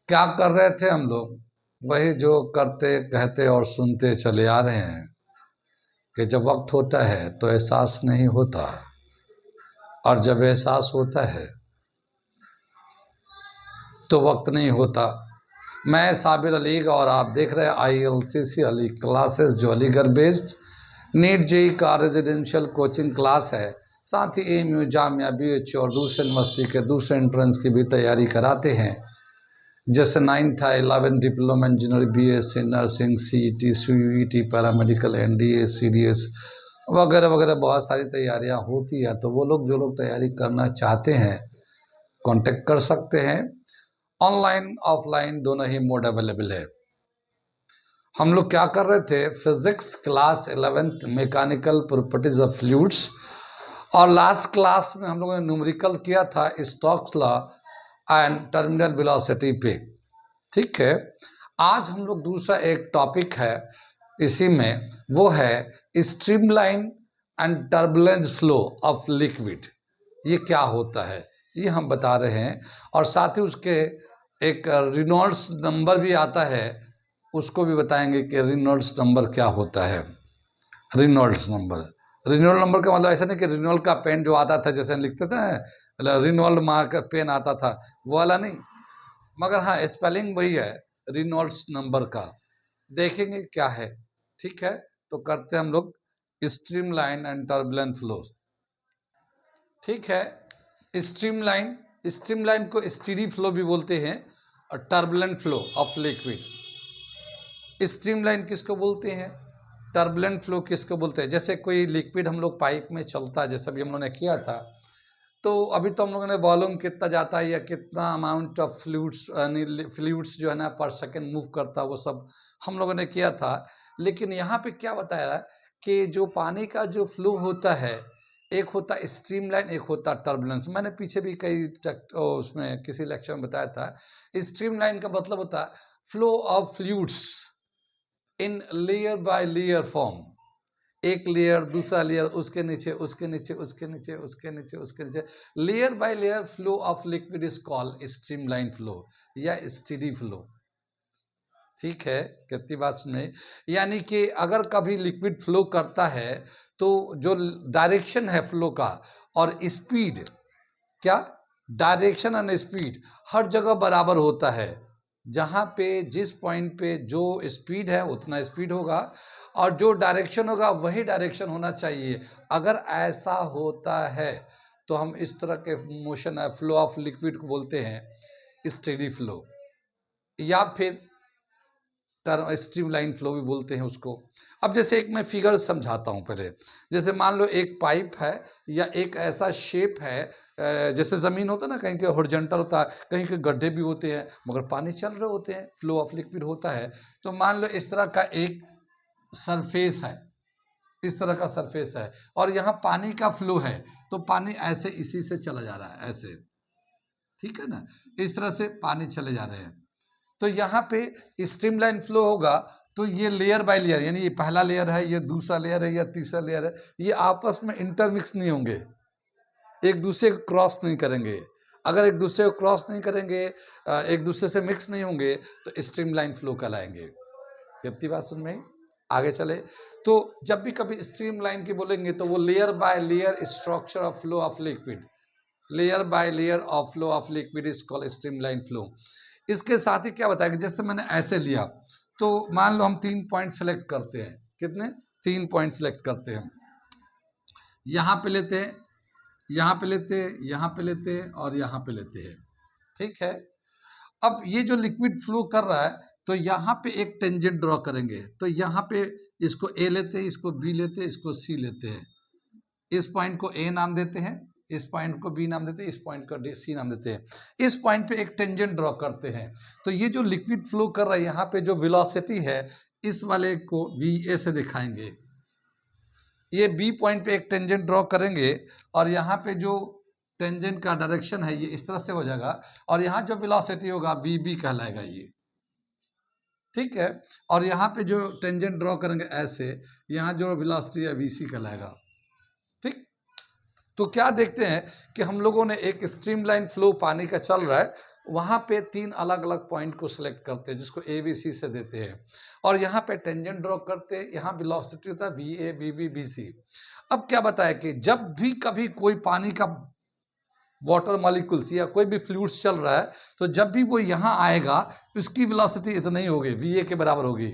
क्या कर रहे थे हम लोग? वही जो करते कहते और सुनते चले आ रहे हैं कि जब वक्त होता है तो एहसास नहीं होता, और जब एहसास होता है तो वक्त नहीं होता। मैं साबिर अलीग और आप देख रहे हैं ILCC अली क्लासेस, जो अलीगढ़ बेस्ड नीट जेई का रेजिडेंशियल कोचिंग क्लास है। साथ ही AMU, जामिया, BHU और दूसरे यूनिवर्सिटी के दूसरे एंट्रेंस की भी तैयारी कराते हैं, जैसे 9th था, 11 diploma engineering, BSc nursing, CET, CUET, paramedical, NDA, CDS वगैरह वगैरह बहुत सारी तैयारियां होती है। तो वो लोग जो लोग तैयारी करना चाहते हैं कांटेक्ट कर सकते हैं। ऑनलाइन ऑफलाइन दोनों ही मोड अवेलेबल है। हम लोग क्या कर रहे थे? Physics class 11th, mechanical properties of fluids, और लास्ट क्लास में हम लोगों ने न्यूमेरिकल किया था Stokes law and terminal velocity पे। ठीक है, आज हम लोग दूसरा एक टॉपिक है इसी में, वो है streamline and turbulence flow of liquid. ये क्या होता है ये हम बता रहे हैं, और साथ ही उसके एक रेनॉल्ड्स नंबर भी आता है, उसको भी बताएंगे कि रेनॉल्ड्स नंबर क्या होता है। रेनॉल्ड्स नंबर का मतलब ऐसा नहीं कि रेनॉल्ड का पेन जो आता था, जैसे लिखते थे ना, रेनॉल्ड मार्क पेन आता था, वो वाला नहीं, मगर हाँ स्पेलिंग वही है रेनॉल्ड्स नंबर का। देखेंगे क्या है। ठीक है, तो करते हैं हम लोग स्ट्रीमलाइन एंड टर्बुलेंट फ्लो। ठीक है, स्ट्रीमलाइन को स्टीडी फ्लो भी बोलते हैं, और turbulent flow of liquid. Streamline किसको बोलते हैं, टर्बुलेंट फ्लो किसको बोलते हैं? जैसे कोई लिक्विड हम लोग पाइप में चलता है, जैसा भी हम लोगों ने किया था, तो अभी तो हम लोगों ने वॉल्यूम कितना जाता है या कितना अमाउंट ऑफ फ्लूइड्स जो है ना पर सेकेंड मूव करता है, वो सब हम लोगों ने किया था। लेकिन यहाँ पे क्या बताया कि जो पानी का जो फ्लो होता है, एक होता है स्ट्रीमलाइन, एक होता है टर्बुलेंस। मैंने पीछे भी कई उसमें किसी लेक्चर में बताया था। स्ट्रीमलाइन का मतलब होता है flow of fluids in layer by layer form. एक लेयर, दूसरा लेयर, उसके नीचे, उसके नीचे, उसके नीचे, उसके नीचे, उसके नीचे, layer by layer flow of liquid is called streamline flow या स्टीडी फ्लो। ठीक है, कितनी बात में, यानी कि अगर कभी लिक्विड फ्लो करता है तो जो डायरेक्शन है फ्लो का और स्पीड, क्या डायरेक्शन एंड स्पीड हर जगह बराबर होता है। जहाँ पे जिस पॉइंट पे जो स्पीड है उतना स्पीड होगा, और जो डायरेक्शन होगा वही डायरेक्शन होना चाहिए। अगर ऐसा होता है तो हम इस तरह के मोशन फ्लो ऑफ लिक्विड को बोलते हैं स्टेडी फ्लो, या फिर स्ट्रीमलाइन फ्लो भी बोलते हैं उसको। अब जैसे एक मैं फिगर समझाता हूँ पहले। जैसे मान लो एक पाइप है या एक ऐसा शेप है, जैसे ज़मीन होता है ना, कहीं के हॉरिजॉन्टल होता है, कहीं के गड्ढे भी होते हैं, मगर पानी चल रहे होते हैं, फ्लो ऑफ लिक्विड होता है। तो मान लो इस तरह का एक सरफेस है, इस तरह का सरफेस है, और यहाँ पानी का फ्लो है, तो पानी ऐसे इसी से चला जा रहा है ऐसे। ठीक है ना, इस तरह से पानी चले जा रहे हैं। तो यहाँ पे स्ट्रीमलाइन फ्लो होगा तो ये लेयर बाय लेयर, यानी ये पहला लेयर है, ये दूसरा लेयर है, या तीसरा लेयर है, ये आपस में इंटरमिक्स नहीं होंगे, एक दूसरे को क्रॉस नहीं करेंगे। अगर एक दूसरे को क्रॉस नहीं करेंगे, एक दूसरे से मिक्स नहीं होंगे, तो स्ट्रीमलाइन फ्लो कहलाएंगे। कितनी बात सुन में आगे चले, तो जब भी कभी स्ट्रीमलाइन की बोलेंगे तो वो layer by layer structure of flow of liquid, layer by layer of flow of liquid is called streamline flow. इसके साथ ही क्या बताया कि जैसे मैंने ऐसे लिया, तो मान लो हम 3 पॉइंट सेलेक्ट करते हैं, कितने 3 पॉइंट सेलेक्ट करते हैं, यहाँ पे लेते हैं, यहाँ पे लेते हैं, यहाँ पे लेते हैं, और यहाँ पे लेते हैं। ठीक है, अब ये जो लिक्विड फ्लो कर रहा है, तो यहाँ पे एक टेंजेंट ड्रॉ करेंगे, तो यहाँ पे इसको ए लेते हैं, इसको बी लेते हैं, इसको सी लेते हैं, इस पॉइंट को ए नाम देते हैं, इस पॉइंट को बी नाम देते हैं, इस पॉइंट को सी नाम देते हैं। इस पॉइंट पे एक टेंजेंट ड्रॉ करते हैं, तो ये जो लिक्विड फ्लो कर रहा है, यहाँ पे जो वेलोसिटी है, इस वाले को VA से दिखाएंगे। ये बी पॉइंट पे एक टेंजेंट ड्रॉ करेंगे, और यहाँ पे जो टेंजेंट का डायरेक्शन है ये इस तरह से हो जाएगा, और यहाँ जो वेलोसिटी होगा BB कहलाएगा ये। ठीक है, और यहाँ पे जो टेंजेंट ड्रॉ करेंगे ऐसे, यहाँ जो वेलोसिटी है VC कहलाएगा। ठीक, तो क्या देखते हैं कि हम लोगों ने एक स्ट्रीमलाइन फ्लो पानी का चल रहा है, वहाँ पे 3 अलग-अलग पॉइंट को सिलेक्ट करते हैं जिसको ए, बी, सी से देते हैं और यहाँ पे टेंजेंट ड्रॉ करते हैं, यहाँ वेलोसिटी होता है V A, V B, B C. अब क्या बताया कि जब भी कभी कोई पानी का वाटर मॉलिक्यूल्स या कोई भी फ्लूइड्स चल रहा है तो जब भी वो यहाँ आएगा उसकी वेलोसिटी इतनी ही होगी, वी ए के बराबर होगी।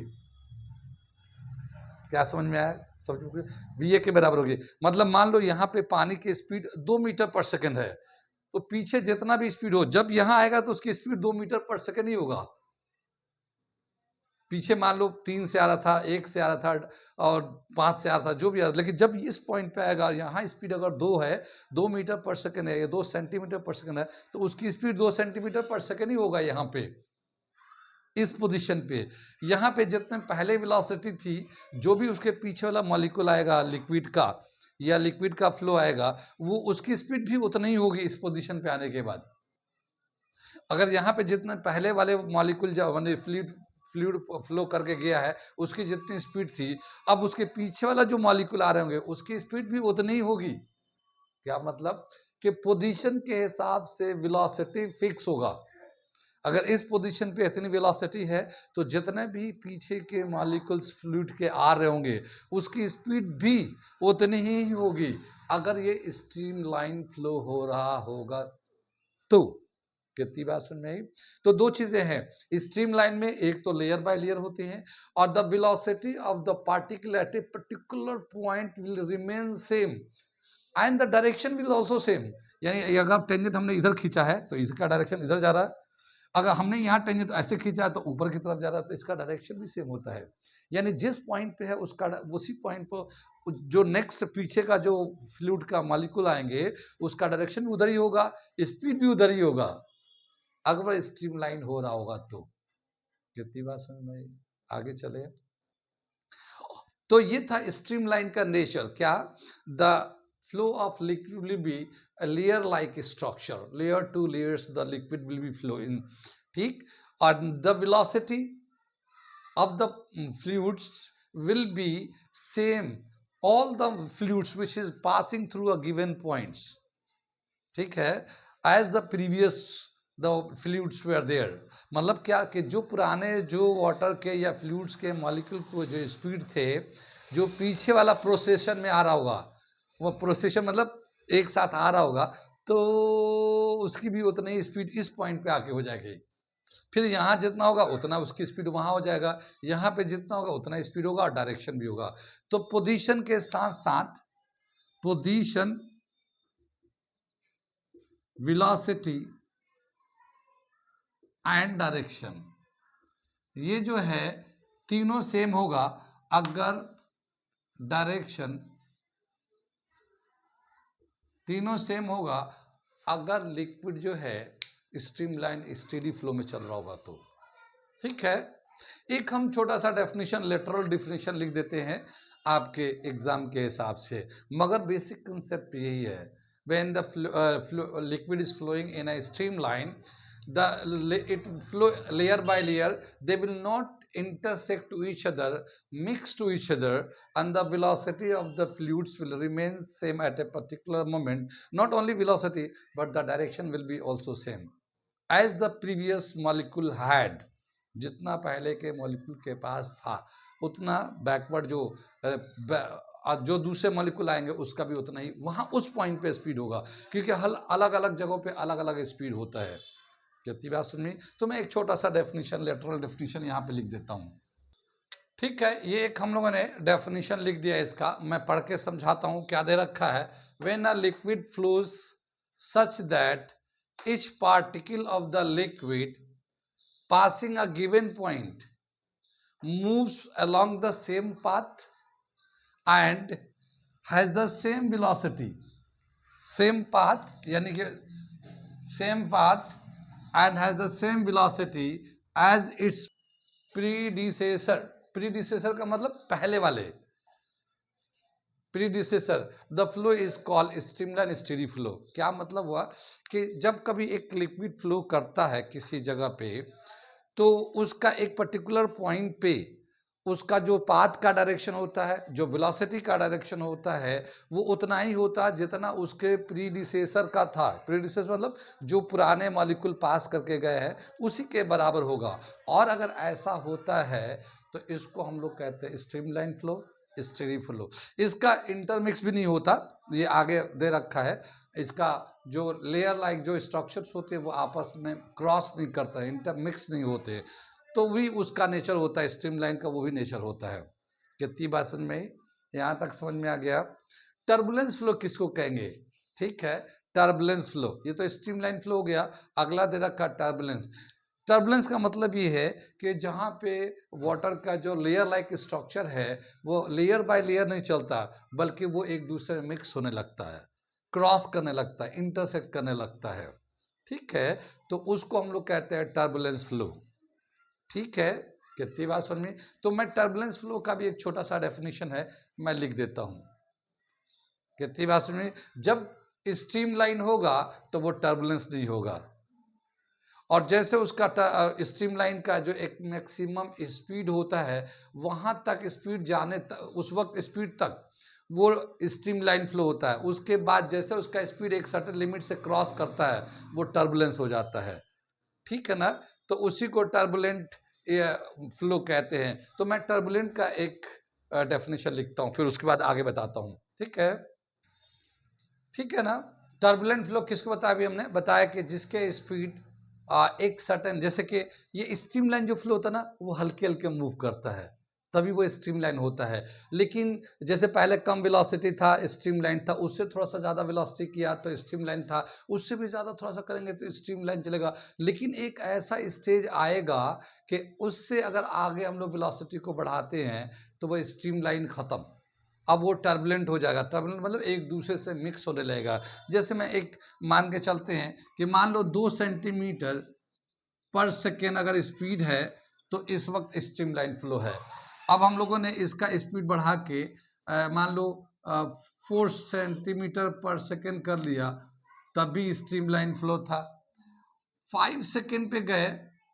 क्या समझ में आया? समझ वी ए के बराबर होगी। मतलब मान लो यहाँ पे पानी की स्पीड 2 मीटर पर सेकंड है तो पीछे जितना भी स्पीड हो जब यहाँ आएगा तो उसकी स्पीड 2 मीटर पर सेकंड ही होगा। पीछे मान लो 3 से आ रहा था, 1 से आ रहा था और 5 से आ रहा था, जो भी आ रहा था, लेकिन जब इस पॉइंट पे आएगा, यहाँ स्पीड अगर 2 है, 2 मीटर पर सेकंड है या 2 सेंटीमीटर पर सेकंड है तो उसकी स्पीड 2 सेंटीमीटर पर सेकंड ही होगा यहाँ पे, इस पोजीशन पे। यहाँ पे जितने पहले वेलोसिटी थी, जो भी उसके पीछे वाला मॉलिक्यूल आएगा लिक्विड का या लिक्विड का फ्लो आएगा, वो उसकी स्पीड भी उतनी ही होगी इस पोजीशन पे आने के बाद। अगर यहाँ पे जितने पहले वाले मॉलिक्यूल फ्लूइड फ्लो करके गया है उसकी जितनी स्पीड थी, अब उसके पीछे वाला जो मॉलिक्यूल आ रहे होंगे उसकी स्पीड भी उतनी ही होगी। क्या मतलब कि पोजीशन के हिसाब से वेलोसिटी फिक्स होगा। अगर इस पोजीशन पे इतनी वेलोसिटी है तो जितने भी पीछे के मॉलिक्यूल्स फ्लूइड के आ रहे होंगे उसकी स्पीड भी उतनी ही होगी अगर ये स्ट्रीमलाइन फ्लो हो रहा होगा तो। कितनी बात सुन में आई? तो दो चीजें हैं स्ट्रीमलाइन में, एक तो लेयर बाय लेयर होती हैं और the velocity of the particle at a particular point will remain same and the direction will also same. यानी अगर टेंजेंट हमने इधर खींचा है तो इसका डायरेक्शन इधर जा रहा है, अगर हमने यहाँ टेंजेंट ऐसे खींचा है तो ऊपर की तरफ जा रहा है, तो इसका डायरेक्शन भी सेम होता है। यानी जिस पॉइंट पे है उसका उसी पॉइंट पर जो नेक्स्ट पीछे का जो फ्लूइड का मॉलिक्यूल आएंगे उसका डायरेक्शन भी उधर ही होगा, स्पीड भी उधर ही होगा अगर स्ट्रीमलाइन हो रहा होगा तो। जितनी बात समझ में, आगे चले तो ये था स्ट्रीमलाइन का नेचर। क्या? The flow of liquid will be a layer like structure, layer to layers the liquid will be flowing, ठीक। और the velocity of the fluids will be same all the fluids which is passing through a given points, ठीक है, as the previous the fluids were there। मतलब क्या कि जो पुराने जो वाटर के या फ्लूइड्स के मॉलिक्यूल को जो स्पीड थे जो पीछे वाला प्रोसेशन में आ रहा होगा, वो प्रोसेशन मतलब एक साथ आ रहा होगा तो उसकी भी उतनी ही स्पीड इस पॉइंट पे आके हो जाएगी। फिर यहाँ जितना होगा उतना उसकी स्पीड वहां हो जाएगा, यहाँ पे जितना होगा उतना स्पीड होगा और डायरेक्शन भी होगा। तो पोजीशन के साथ साथ पोजीशन, वेलोसिटी एंड डायरेक्शन ये जो है तीनों सेम होगा अगर डायरेक्शन, तीनों सेम होगा अगर लिक्विड जो है स्ट्रीमलाइन स्टेडी फ्लो में चल रहा होगा तो, ठीक है। एक हम छोटा सा डेफिनेशन, लेटरल डेफिनेशन लिख देते हैं आपके एग्जाम के हिसाब से, मगर बेसिक कंसेप्ट यही है। When the liquid is flowing in a streamline it flow layer by layer, they will not intersect to each other, mix to each other, and the velocity of the fluids will remain same at a particular moment. Not only velocity but the direction will be also same as the previous molecule had। जितना पहले के molecule के पास था उतना backward जो दूसरे molecule आएंगे उसका भी उतना ही वहां उस पॉइंट पे स्पीड होगा, क्योंकि अलग अलग जगहों पे अलग अलग स्पीड होता है। कितनी बात सुनी? तो मैं एक छोटा सा डेफिनेशन, लेटरल डेफिनेशन यहाँ पे लिख देता हूँ, ठीक है। ये एक हम लोगों ने डेफिनेशन लिख दिया इसका, मैं पढ़ के समझाता हूँ क्या दे रखा है। When a liquid flows such that each particle of the liquid passing a given point moves along the same path and has the same velocity, same path यानी कि same path and has the same velocity as its predecessor। predecessor का मतलब पहले वाले, predecessor, the flow is called streamline steady flow। क्या मतलब हुआ कि जब कभी एक लिक्विड फ्लो करता है किसी जगह पे तो उसका एक पर्टिकुलर पॉइंट पे उसका जो पाथ का डायरेक्शन होता है, जो वेलोसिटी का डायरेक्शन होता है, वो उतना ही होता है जितना उसके प्रीडिसेसर का था। प्रीडिसेसर मतलब जो पुराने मॉलिक्यूल पास करके गए हैं, उसी के बराबर होगा। और अगर ऐसा होता है तो इसको हम लोग कहते हैं स्ट्रीमलाइन फ्लो, स्टेडी फ्लो। इसका इंटरमिक्स भी नहीं होता, ये आगे दे रखा है। इसका जो लेयर लाइक जो स्ट्रक्चर्स होते हैं वो आपस में क्रॉस नहीं करता है, इंटरमिक्स नहीं होते, तो भी उसका नेचर होता है, स्ट्रीमलाइन का वो भी नेचर होता है। कितनी बात समझ में आई? यहाँ तक समझ में आ गया? टर्बुलेंस फ्लो किसको कहेंगे? ठीक है, टर्बुलेंस फ्लो, ये तो स्ट्रीमलाइन फ्लो हो गया। अगला दे रखा टर्बुलेंस। टर्बुलेंस का मतलब ये है कि जहाँ पे वाटर का जो लेयर लाइक स्ट्रक्चर है वो लेयर बाय लेयर नहीं चलता, बल्कि वो एक दूसरे में मिक्स होने लगता है, क्रॉस करने लगता है, इंटरसेक्ट करने लगता है। ठीक है, तो उसको हम लोग कहते हैं टर्बुलेंस फ्लो। ठीक है, कितनी बात समझ में? तो मैं टर्बुलेंस फ्लो का भी एक छोटा सा डेफिनेशन है, मैं लिख देता हूं। कितनी बात समझ में? जब स्ट्रीमलाइन होगा तो वो टर्बुलेंस नहीं होगा, और जैसे उसका स्ट्रीमलाइन का जो एक मैक्सिमम स्पीड होता है, वहां तक स्पीड जाने उस वक्त स्पीड तक वो स्ट्रीमलाइन फ्लो होता है। उसके बाद जैसे उसका स्पीड एक सर्टेन लिमिट से क्रॉस करता है, वो टर्बुलेंस हो जाता है। ठीक है ना? तो उसी को टर्बुलेंट फ्लो कहते हैं। तो मैं टर्बुलेंट का एक डेफिनेशन लिखता हूँ, फिर उसके बाद आगे बताता हूँ। ठीक है, ठीक है ना? टर्बुलेंट फ्लो किसको बताया? अभी हमने बताया कि जिसके स्पीड एक सर्टेन, जैसे कि ये स्ट्रीमलाइन जो फ्लो होता है ना, वो हल्के हल्के मूव करता है, तभी वो स्ट्रीमलाइन होता है। लेकिन जैसे पहले कम वेलोसिटी था, स्ट्रीमलाइन था, उससे थोड़ा सा ज़्यादा वेलोसिटी किया तो स्ट्रीमलाइन था, उससे भी ज़्यादा थोड़ा सा करेंगे तो स्ट्रीमलाइन चलेगा। लेकिन एक ऐसा स्टेज आएगा कि उससे अगर आगे हम लोग वेलोसिटी को बढ़ाते हैं तो वो स्ट्रीमलाइन ख़त्म, अब वो टर्बुलेंट हो जाएगा। टर्बुलेंट मतलब एक दूसरे से मिक्स होने लगेगा। जैसे मैं एक मान के चलते हैं कि मान लो 2 सेंटीमीटर पर सेकेंड अगर स्पीड है, तो इस वक्त स्ट्रीमलाइन फ्लो है। अब हम लोगों ने इसका स्पीड बढ़ा के मान लो 4 सेंटीमीटर पर सेकेंड कर लिया, तब भी स्ट्रीमलाइन फ्लो था। 5 सेकेंड पे गए,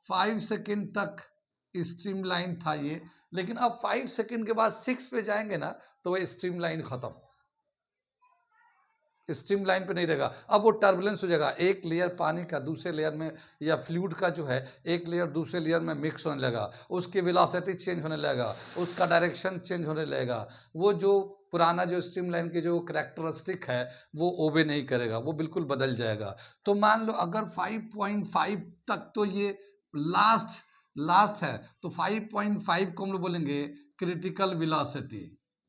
5 सेकेंड तक स्ट्रीमलाइन था ये, लेकिन अब 5 सेकेंड के बाद 6 पे जाएंगे ना, तो वह स्ट्रीमलाइन खत्म, स्ट्रीमलाइन पे नहीं रहेगा, अब वो टर्बुलेंस हो जाएगा। एक लेयर पानी का दूसरे लेयर में, या फ्लूइड का जो है, एक लेयर दूसरे लेयर में मिक्स होने लगा, उसकी वेलोसिटी चेंज होने लगेगा, उसका डायरेक्शन चेंज होने लगेगा। वो जो पुराना जो स्ट्रीमलाइन की जो करैक्टरिस्टिक है वो ओबे नहीं करेगा, वो बिल्कुल बदल जाएगा। तो मान लो अगर 5.5 तक तो ये लास्ट लास्ट है, तो 5.5 को हम लोग बोलेंगे क्रिटिकल वेलोसिटी।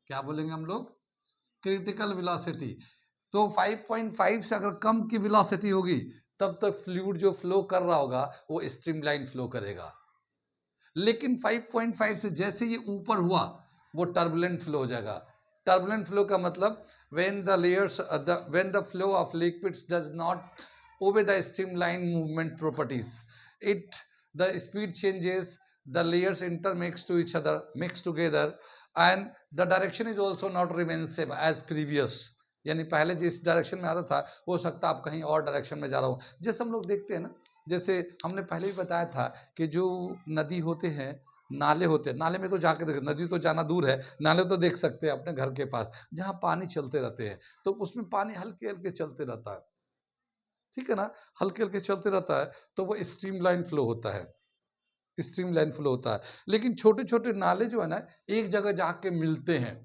क्या बोलेंगे हम लोग? Critical velocity. तो 5.5 से अगर कम की वेलोसिटी होगी, तब तक फ्लूइड जो फ्लो कर रहा होगा वो स्ट्रीमलाइन फ्लो करेगा। लेकिन 5.5 से जैसे ये ऊपर हुआ, वो टर्बुलेंट फ्लो हो जाएगा। टर्बुलेंट फ्लो का मतलब when the layers when the flow of liquids does not obey the streamline movement properties, it the speed changes, the layers intermix to each other, mix together, and the direction is also not remain same as previous। यानी पहले जिस direction में आता था, हो सकता है आप कहीं और डायरेक्शन में जा रहा हो। जैसे हम लोग देखते हैं ना, जैसे हमने पहले भी बताया था कि जो नदी होते हैं, नाले होते हैं, नाले में तो जाके देख, नदी तो जाना दूर है, नाले तो देख सकते हैं अपने घर के पास, जहाँ पानी चलते रहते हैं, तो उसमें पानी हल्के हल्के चलते रहता है। ठीक है ना? हल्के हल्के चलते रहता है, तो वो स्ट्रीमलाइन फ्लो होता है, स्ट्रीमलाइन फ्लो होता है। लेकिन छोटे छोटे नाले जो है ना, एक जगह जाके मिलते हैं,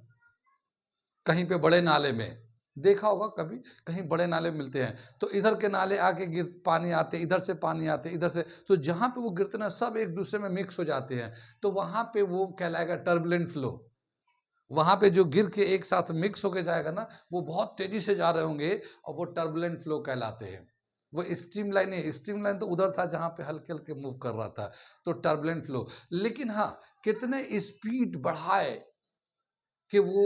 कहीं पे बड़े नाले में, देखा होगा कभी, कहीं बड़े नाले मिलते हैं, तो इधर के नाले आके गिर पानी आते, इधर से पानी आते, इधर से, तो जहाँ पे वो गिरते ना, सब एक दूसरे में मिक्स हो जाते हैं, तो वहां पे वो कहलाएगा टर्बुलेंट फ्लो। वहां पे जो गिर के एक साथ मिक्स होके जाएगा ना, वो बहुत तेजी से जा रहे होंगे, और वो टर्बुलेंट फ्लो कहलाते हैं। वो स्ट्रीमलाइन है, स्ट्रीमलाइन तो उधर था जहां पे हल्के हल्के मूव कर रहा था, तो टर्बुलेंट फ्लो। लेकिन हाँ, कितने स्पीड बढ़ाए कि वो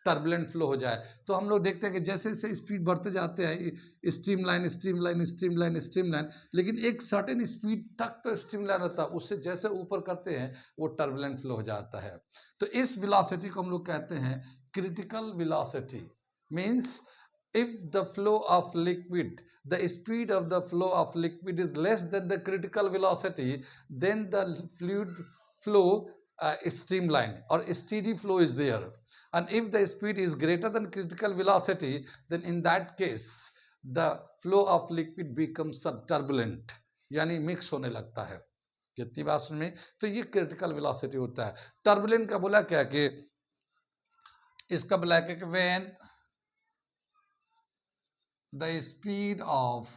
टर्बुलेंट फ्लो हो जाए, तो हम लोग देखते हैं कि जैसे जैसे स्पीड बढ़ते जाते हैं, स्ट्रीमलाइन स्ट्रीमलाइन स्ट्रीमलाइन स्ट्रीमलाइन, लेकिन एक सर्टेन स्पीड तक तो स्ट्रीमलाइन होता है, उससे जैसे ऊपर करते हैं वो टर्बुलेंट फ्लो हो जाता है। तो इस वेलोसिटी को हम लोग कहते हैं critical velocity. Means if the flow of liquid, the speed of the flow of liquid is less than the critical velocity, then the fluid flow streamline or steady flow is there, and if the speed is greater than critical velocity, then in that case the flow of liquid becomes turbulent, यानी mix होने लगता है। कितनी बात सुन में, तो ये critical velocity होता है। टर्बुलेंट का बोला क्या कि इसका बोला कि when the speed of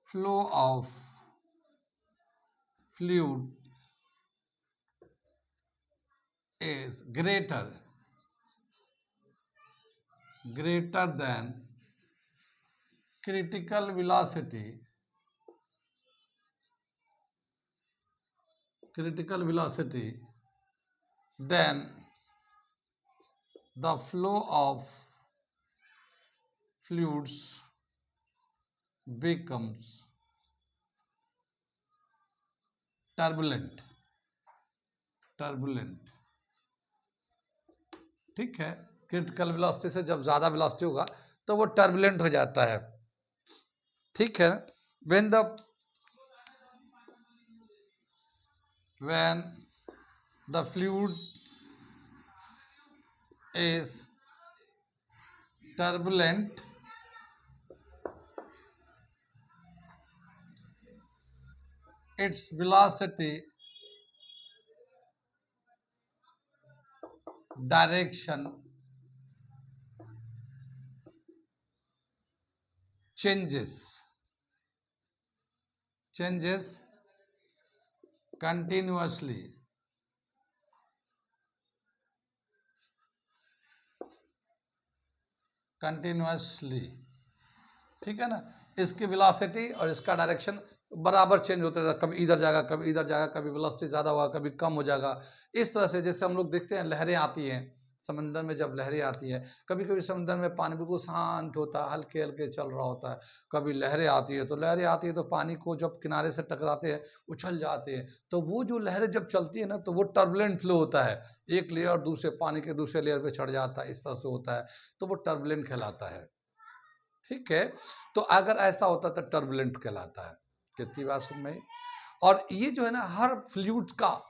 flow of fluid is greater than critical velocity, then the flow of fluids becomes turbulent। ठीक है, क्रिटिकल वेलोसिटी से जब ज्यादा वेलोसिटी होगा तो वो टर्बुलेंट हो जाता है। ठीक है, when the fluid is turbulent, its velocity direction changes continuously। ठीक है ना, इसकी वेलोसिटी और इसका डायरेक्शन बराबर चेंज होता रहता है, कभी इधर जाएगा कभी इधर जाएगा, कभी वेलोसिटी ज़्यादा होगा कभी कम हो जाएगा। इस तरह से जैसे हम लोग देखते हैं लहरें आती हैं समंदर में, जब लहरें आती हैं कभी कभी समंदर में पानी बिल्कुल शांत होता है, हल्के हल्के चल रहा होता है, कभी लहरें आती है तो पानी को जब किनारे से टकराते हैं उछल जाते हैं, तो वो जो लहरें जब चलती है ना तो वो टर्बुलेंट फ्लो होता है, एक लेयर दूसरे पानी के दूसरे लेयर पे चढ़ जाता है, इस तरह से होता है, तो वो टर्बुलेंट कहलाता है। ठीक है, तो अगर ऐसा होता तो टर्बुलेंट कहलाता है। कितनी बात सुन में, और ये जो है ना हर फ्लूइड का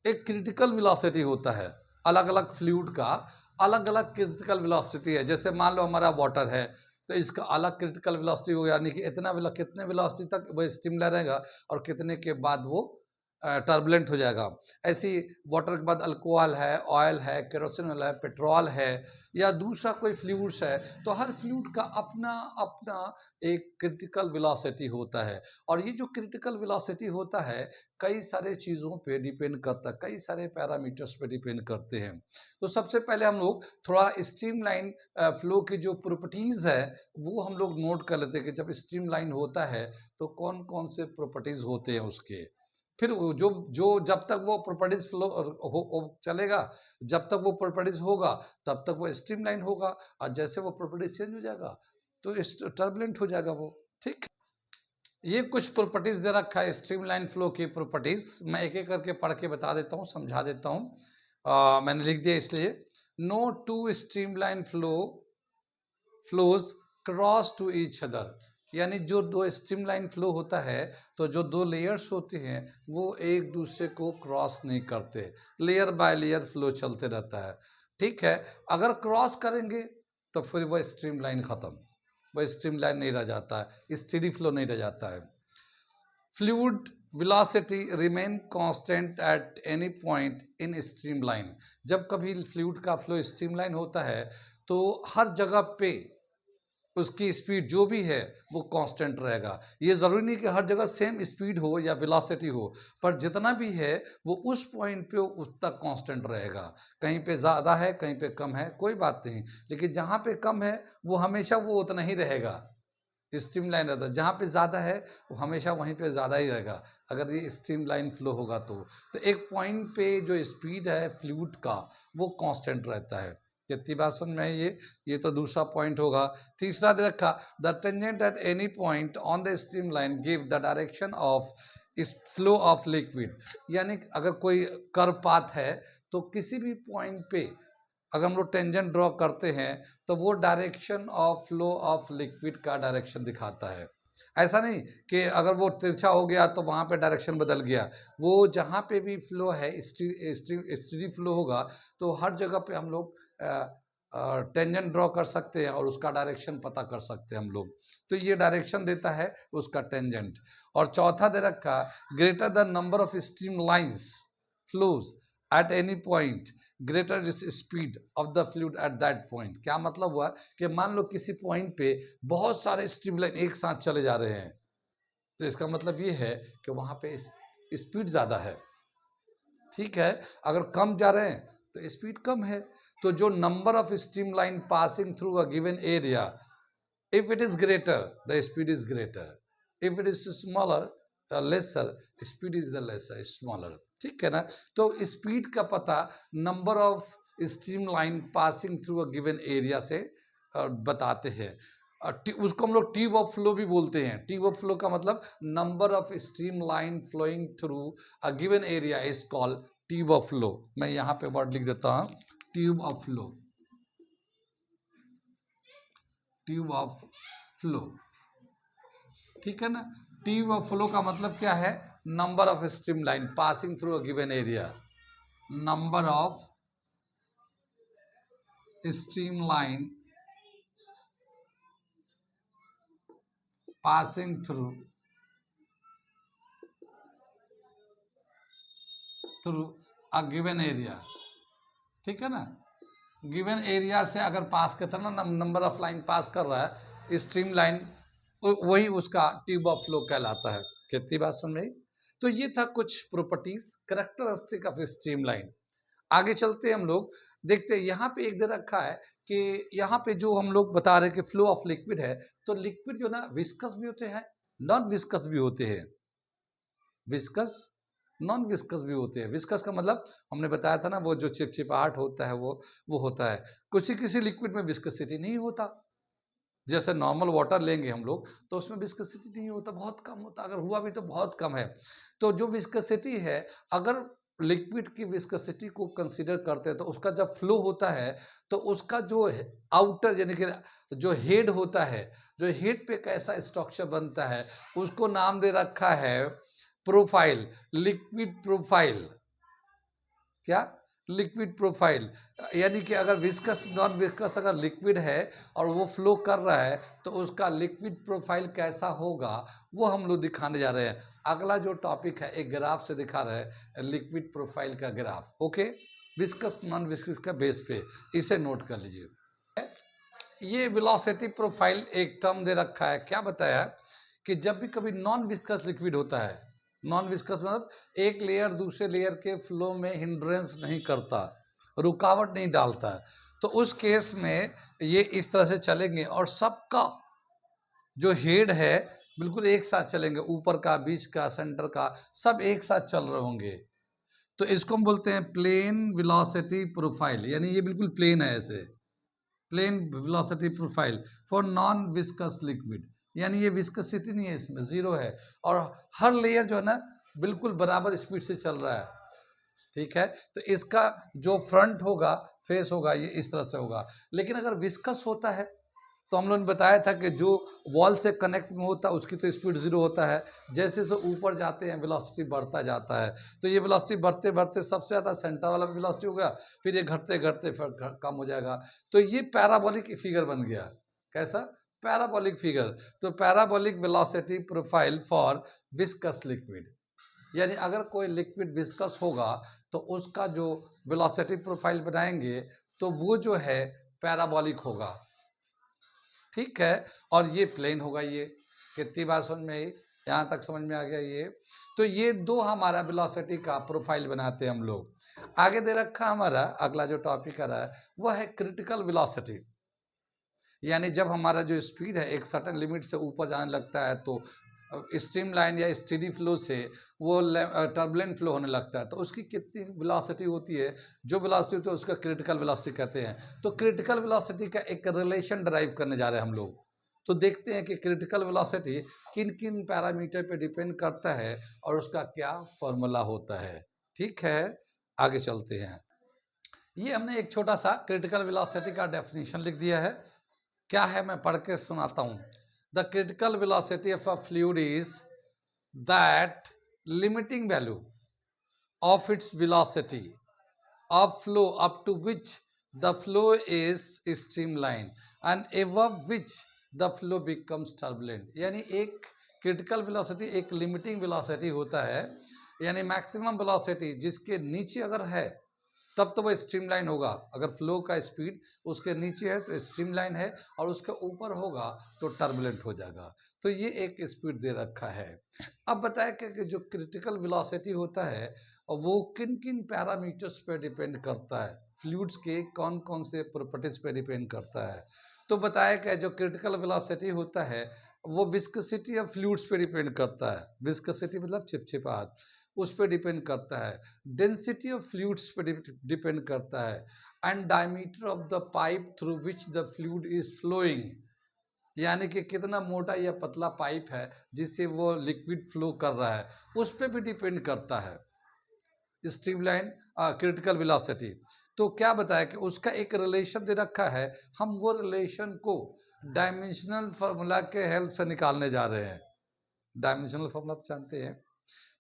एक क्रिटिकल वेलोसिटी होता है, अलग अलग फ्लूइड का अलग अलग क्रिटिकल वेलोसिटी है। जैसे मान लो हमारा वाटर है तो इसका अलग क्रिटिकल वेलोसिटी हो, यानी कि कितने वेलोसिटी तक वो स्टीम रहेगा और कितने के बाद वो टर्बुलेंट हो जाएगा। ऐसी वाटर के बाद अल्कोहल है, ऑयल है, केरोसिन ऑयल है, पेट्रोल है या दूसरा कोई फ्लूइड्स है, तो हर फ्लूइड का अपना अपना एक क्रिटिकल वेलोसिटी होता है। और ये जो क्रिटिकल वेलोसिटी होता है कई सारे चीज़ों पे डिपेंड करता है, कई सारे पैरामीटर्स पे डिपेंड करते हैं। तो सबसे पहले हम लोग थोड़ा स्ट्रीमलाइन फ्लो की जो प्रॉपर्टीज़ है वो हम लोग नोट कर लेते हैं कि जब स्ट्रीमलाइन होता है तो कौन कौन से प्रॉपर्टीज़ होते हैं उसके। फिर जो जो जब तक वो प्रॉपर्टीज फ्लो चलेगा, जब तक वो प्रॉपर्टीज होगा तब तक वो स्ट्रीमलाइन होगा, और जैसे वो प्रॉपर्टीज चेंज हो जाएगा तो टर्बुलेंट हो जाएगा वो। ठीक, ये कुछ प्रॉपर्टीज दे रखा है स्ट्रीमलाइन फ्लो की प्रॉपर्टीज, मैं एक एक करके पढ़ के बता देता हूँ, समझा देता हूँ। मैंने लिख दिया इसलिए, no two streamline flows cross to each other, यानी जो दो स्ट्रीमलाइन फ्लो होता है तो जो दो लेयर्स होते हैं वो एक दूसरे को क्रॉस नहीं करते, लेयर बाय लेयर फ्लो चलते रहता है। ठीक है, अगर क्रॉस करेंगे तो फिर वह स्ट्रीमलाइन खत्म, वह स्ट्रीमलाइन नहीं रह जाता है, स्टेडी फ्लो नहीं रह जाता है। Fluid velocity remain constant at any point in streamline, जब कभी फ्लूइड का फ्लो स्ट्रीमलाइन होता है तो हर जगह पे उसकी स्पीड जो भी है वो कांस्टेंट रहेगा। ये ज़रूरी नहीं कि हर जगह सेम स्पीड हो या वेलोसिटी हो, पर जितना भी है वो उस पॉइंट पे उस तक कांस्टेंट रहेगा। कहीं पे ज़्यादा है कहीं पे कम है कोई बात नहीं, लेकिन जहाँ पे कम है वो हमेशा वो उतना ही रहेगा, स्ट्रीमलाइन रहता है। जहाँ पे ज़्यादा है वो हमेशा वहीं पे ज़्यादा ही रहेगा अगर ये स्ट्रीमलाइन फ्लो होगा तो एक पॉइंट पे जो स्पीड है फ्लूइड का वो कांस्टेंट रहता है। कितनी बात समझ में है ये तो दूसरा पॉइंट होगा। तीसरा दे रखा, the tangent at any point on the streamline give the direction of इस फ्लो ऑफ लिक्विड, यानी अगर कोई कर्व पाथ है तो किसी भी पॉइंट पे अगर हम लोग टेंजेंट ड्रॉ करते हैं तो वो direction of flow of liquid का डायरेक्शन दिखाता है। ऐसा नहीं कि अगर वो तिरछा हो गया तो वहाँ पे डायरेक्शन बदल गया। वो जहाँ पे भी फ्लो है स्टेडी फ्लो होगा तो हर जगह पे हम लोग टेंजेंट ड्रॉ कर सकते हैं और उसका डायरेक्शन पता कर सकते हैं हम लोग। तो ये डायरेक्शन देता है उसका टेंजेंट। और चौथा दे रखा, greater the number of stream lines flows at any point greater is speed of the fluid at that point. क्या मतलब हुआ कि मान लो किसी पॉइंट पे बहुत सारे स्ट्रीम लाइन एक साथ चले जा रहे हैं, तो इसका मतलब ये है कि वहाँ पे स्पीड ज़्यादा है। ठीक है, अगर कम जा रहे हैं तो स्पीड कम है। तो जो number of stream line passing through a given area, if it is greater the speed is greater, if it is smaller lesser speed is the lesser smaller। ठीक है ना। तो स्पीड का पता number of stream line passing through a given area से बताते हैं। उसको हम लोग ट्यूब ऑफ फ्लो भी बोलते हैं। ट्यूब ऑफ फ्लो का मतलब number of stream line flowing through a given area is called tube of flow. मैं यहाँ पे वर्ड लिख देता हूँ, tube of flow, tube of flow. ठीक है ना। ट्यूब ऑफ फ्लो का मतलब क्या है, number of stream line passing through a given area, number of stream line passing through a given area. ठीक है ना। गिवन एरिया से अगर पास करता है ना, नंबर ऑफ लाइन पास कर रहा है स्ट्रीम लाइन, वही उसका ट्यूब ऑफ फ्लो कहलाता है। कितनी बात सुन रही। तो ये था कुछ properties characteristic of stream line. आगे चलते हम लोग देखते हैं, यहाँ पे एक दे रखा है कि यहाँ पे जो हम लोग बता रहे हैं कि फ्लो ऑफ लिक्विड है, तो लिक्विड जो ना विस्कस भी होते हैं, नॉन विस्कस भी होते हैं। विस्कस, नॉन विस्कस भी होते हैं। विस्कस का मतलब हमने बताया था ना, वो जो चिपचिपाहट होता है वो होता है। किसी किसी लिक्विड में विस्कोसिटी नहीं होता। जैसे नॉर्मल वाटर लेंगे हम लोग तो उसमें विस्कोसिटी नहीं होता, बहुत कम होता, अगर हुआ भी तो बहुत कम है। तो जो विस्कोसिटी है, अगर लिक्विड की विस्कोसिटी को कंसीडर करते हैं तो उसका जब फ्लो होता है तो उसका जो आउटर यानी कि जो हेड होता है, जो हेड पे कैसा स्ट्रक्चर बनता है, उसको नाम दे रखा है प्रोफाइल, लिक्विड प्रोफाइल। क्या, लिक्विड प्रोफाइल। यानी कि अगर विस्कस नॉन विस्कस अगर लिक्विड है और वो फ्लो कर रहा है तो उसका लिक्विड प्रोफाइल कैसा होगा वो हम लोग दिखाने जा रहे हैं। अगला जो टॉपिक है एक ग्राफ से दिखा रहे हैं, लिक्विड प्रोफाइल का graph. Okay, viscous non viscous का बेस पे इसे नोट कर लीजिए। ये वेलोसिटी प्रोफाइल एक टर्म दे रखा है। क्या बताया कि जब भी कभी नॉन विस्कस लिक्विड होता है, नॉन विस्कस मतलब एक लेयर दूसरे लेयर के फ्लो में हिंड्रेंस नहीं करता, रुकावट नहीं डालता, तो उस केस में ये इस तरह से चलेंगे और सबका जो हेड है बिल्कुल एक साथ चलेंगे, ऊपर का, बीच का, सेंटर का, सब एक साथ चल रहे होंगे। तो इसको हम बोलते हैं प्लेन वेलोसिटी प्रोफाइल, यानी ये बिल्कुल प्लेन है ऐसे, plane velocity profile for non viscous liquid. यानी ये विस्कसिटी नहीं है, इसमें जीरो है और हर लेयर जो है ना बिल्कुल बराबर स्पीड से चल रहा है। ठीक है, तो इसका जो फ्रंट होगा, फेस होगा, ये इस तरह से होगा। लेकिन अगर विस्कस होता है तो हम लोगों ने बताया था कि जो वॉल से कनेक्ट में होता है उसकी तो स्पीड जीरो होता है, जैसे जैसे ऊपर जाते हैं वेलोसिटी बढ़ता जाता है। तो ये वेलोसिटी बढ़ते बढ़ते सबसे ज़्यादा सेंटर वाला वेलोसिटी हो गया, फिर ये घटते घटते फिर कम हो जाएगा। तो ये पैराबोलिक फिगर बन गया। कैसा, पैराबोलिक फिगर। तो parabolic velocity profile for viscous liquid, यानी अगर कोई लिक्विड विस्कस होगा तो उसका जो वेलोसिटी प्रोफाइल बनाएंगे तो वो जो है पैराबोलिक होगा। ठीक है, और ये प्लेन होगा। ये कितनी बात समझ में आई, यहाँ तक समझ में आ गया ये। तो ये दो हमारा वेलोसिटी का प्रोफाइल बनाते हैं हम लोग। आगे दे रखा हमारा अगला जो टॉपिक आ रहा है वो है क्रिटिकल वेलोसिटी। यानी जब हमारा जो स्पीड है एक सर्टेन लिमिट से ऊपर जाने लगता है तो स्ट्रीम लाइन या स्टेडी फ्लो से वो टर्बुलेंट फ्लो होने लगता है, तो उसकी कितनी वेलोसिटी होती है, जो वेलोसिटी होती है उसका क्रिटिकल वेलोसिटी कहते हैं। तो क्रिटिकल वेलोसिटी का एक रिलेशन ड्राइव करने जा रहे हैं हम लोग। तो देखते हैं कि क्रिटिकल वेलोसिटी किन किन पैरामीटर पे डिपेंड करता है और उसका क्या फॉर्मूला होता है। ठीक है, आगे चलते हैं। ये हमने एक छोटा सा क्रिटिकल वेलोसिटी का डेफिनेशन लिख दिया है। क्या है, मैं पढ़ के सुनाता हूँ। The critical velocity of a fluid is that limiting value of its velocity of flow up to which the flow is streamlined and above which the flow becomes turbulent. यानी एक क्रिटिकल वेलोसिटी एक limiting velocity होता है, यानी maximum velocity जिसके नीचे अगर है तब तो वो स्ट्रीमलाइन होगा। अगर फ्लो का स्पीड उसके नीचे है तो स्ट्रीमलाइन है, और उसके ऊपर होगा तो टर्बुलेंट हो जाएगा। तो ये एक स्पीड दे रखा है। अब बताया कि जो क्रिटिकल वेलोसिटी होता है वो किन किन पैरामीटर्स पे डिपेंड करता है, फ्लूइड्स के कौन कौन से प्रॉपर्टीज पे डिपेंड करता है। तो बताया कि जो क्रिटिकल वेलोसिटी होता है वो विस्कोसिटी ऑफ फ्लूइड्स पे डिपेंड करता है। विस्कोसिटी मतलब चिपचिपाहट, उस पर डिपेंड करता है। डेंसिटी ऑफ फ्लूइड्स पे डिपेंड करता है। And diameter of the pipe through which the fluid is flowing, यानी कि कितना मोटा या पतला पाइप है जिससे वो लिक्विड फ्लो कर रहा है, उस पर भी डिपेंड करता है स्ट्रीमलाइन क्रिटिकल वेलोसिटी। तो क्या बताया कि उसका एक रिलेशन दे रखा है, हम वो रिलेशन को डायमेंशनल फार्मूला के हेल्प से निकालने जा रहे हैं। डायमेंशनल फार्मूला तो जानते हैं,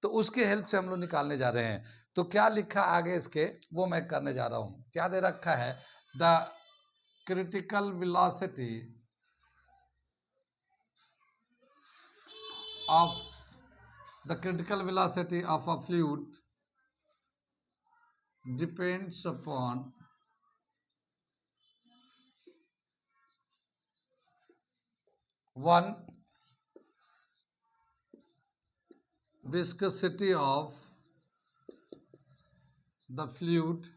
तो उसके हेल्प से हम लोग निकालने जा रहे हैं। तो क्या लिखा आगे इसके वो मैं करने जा रहा हूं। क्या दे रखा है, the critical velocity of a fluid depends upon one, viscosity of the fluid,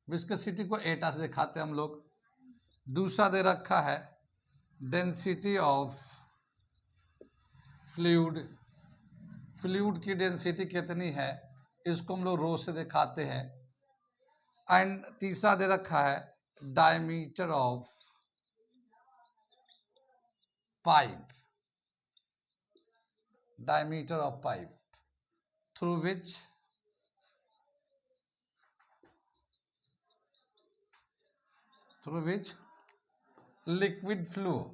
viscosity को एटा से दिखाते हैं हम लोग। दूसरा दे रखा है डेंसिटी ऑफ फ्लूइड, फ्लूइड की डेंसिटी कितनी है इसको हम लोग रो से दिखाते हैं। एंड तीसरा दे रखा है diameter of pipe, diameter of pipe through which liquid flow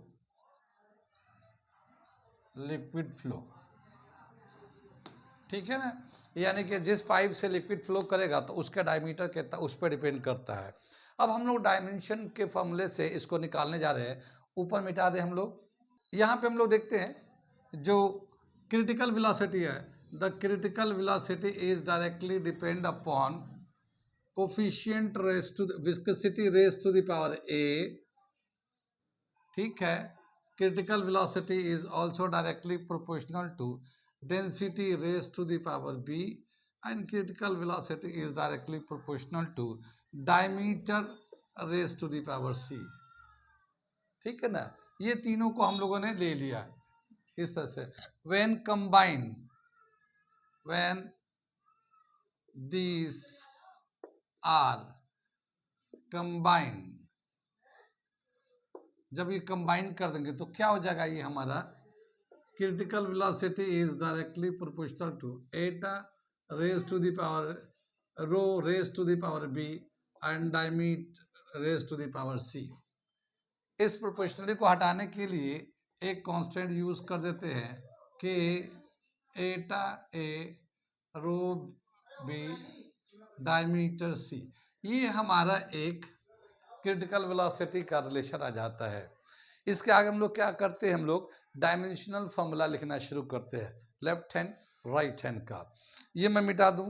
ठीक है ना, यानी कि जिस पाइप से लिक्विड फ्लो करेगा तो उसका डायमीटर कितना उस पर डिपेंड करता है। अब हम लोग डायमेंशन के फॉर्मूले से इसको निकालने जा रहे हैं। ऊपर मिटा दें हम लोग। यहाँ पे हम लोग देखते हैं जो क्रिटिकल वेलोसिटी है, the critical velocity is directly depend upon coefficient raise to viscosity raise to the power A, ठीक है। Critical velocity is also directly proportional to density raise to the power B, and critical velocity is directly proportional to diameter raise to the power C, ठीक है ना। ये तीनों को हम लोगों ने ले लिया इस तरह से। when these are combined, जब ये कंबाइन कर देंगे तो क्या हो जाएगा, ये हमारा critical velocity is directly proportional to eta raise to the power rho raise to the power B and diameter raise to the power C. इस प्रोपोर्शनलिटी को हटाने के लिए एक कांस्टेंट यूज कर देते हैं कि एटा ए रो बी डायमीटर सी। ये हमारा एक क्रिटिकल वेलोसिटी का रिलेशन आ जाता है। इसके आगे हम लोग क्या करते हैं, हम लोग डायमेंशनल फॉर्मूला लिखना शुरू करते हैं, लेफ्ट हैंड राइट हैंड का। ये मैं मिटा दूं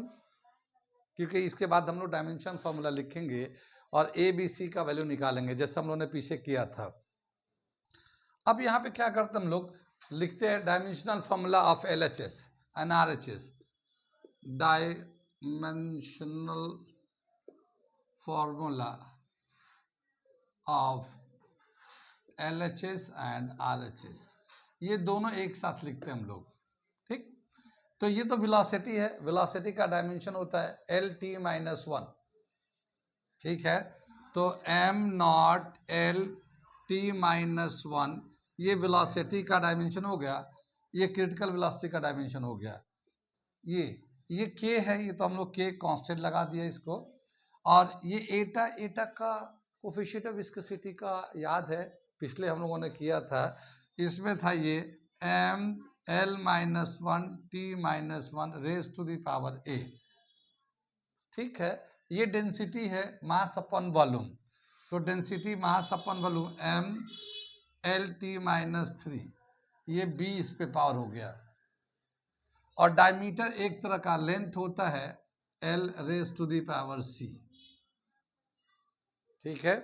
क्योंकि इसके बाद हम लोग डायमेंशन फॉर्मूला लिखेंगे और ए बी सी का वैल्यू निकालेंगे जैसे हम लोगों ने पीछे किया था। अब यहाँ पे क्या करते हैं, हम लोग लिखते हैं dimensional formula of L H S and R H S. Dimensional formula of LHS and RHS, ये दोनों एक साथ लिखते हैं हम लोग, ठीक। तो ये तो वेलोसिटी है, वेलोसिटी का डायमेंशन होता है LT-1, ठीक है। तो m0 LT-1 ये वेलोसिटी का डायमेंशन हो गया, ये क्रिटिकल वेलोसिटी का डायमेंशन हो गया। ये k है, ये तो हम लोग k कांस्टेंट लगा दिया इसको। और ये एटा का कोफिशिएंट ऑफ विस्कोसिटी का याद है, पिछले हम लोगों ने किया था, इसमें था ये M L minus one T minus one raise to the power A. ठीक है, ये डेंसिटी है मास अपन वॉल्यूम, तो density mass upon volume M L T minus three, ये बी इस पे पावर हो गया। और डायमीटर एक तरह का लेंथ होता है L raise to the power C. ठीक है,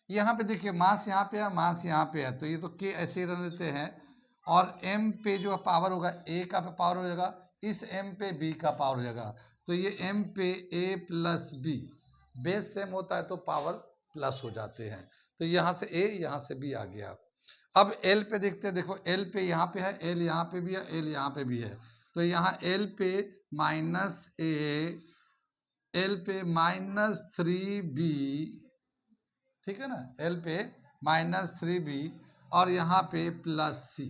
यहाँ पे देखिए मास यहाँ पे है, मास यहाँ पे है, तो ये तो के ऐसे ही रह देते हैं। और एम पे जो पावर होगा ए का पावर हो जाएगा, इस एम पे बी का पावर हो जाएगा, तो ये एम पे ए प्लस बी, बेस सेम होता है तो पावर प्लस हो जाते हैं, तो यहाँ से ए यहाँ से बी आ गया। अब एल पे देखते हैं, देखो एल पे यहाँ पे है, एल यहाँ पे भी है, एल यहाँ पे भी है, तो यहाँ एल पे माइनस ए, एल पे माइनस थ्री बी, ठीक है ना, एल पे माइनस थ्री बी और यहाँ पे प्लस सी,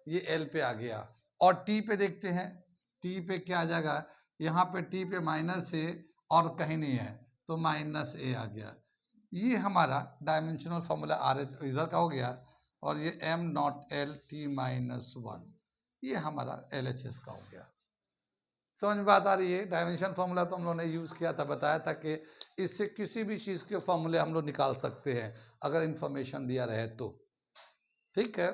ये एल पे आ गया। और टी पे देखते हैं, टी पे क्या आ जाएगा, यहाँ पे टी पे माइनस ए और कहीं नहीं है तो माइनस ए आ गया। ये हमारा डायमेंशनल फॉर्मूला आर एच इधर का हो गया, और ये am naught L T minus one, ये हमारा एल एच एस का हो गया। समझ में बात आ रही है? डायमेंशन फॉर्मूला तो हम लोगों ने यूज़ किया था, बताया था कि इससे किसी भी चीज़ के फॉर्मूले हम लोग निकाल सकते हैं अगर इंफॉर्मेशन दिया रहे तो। ठीक है,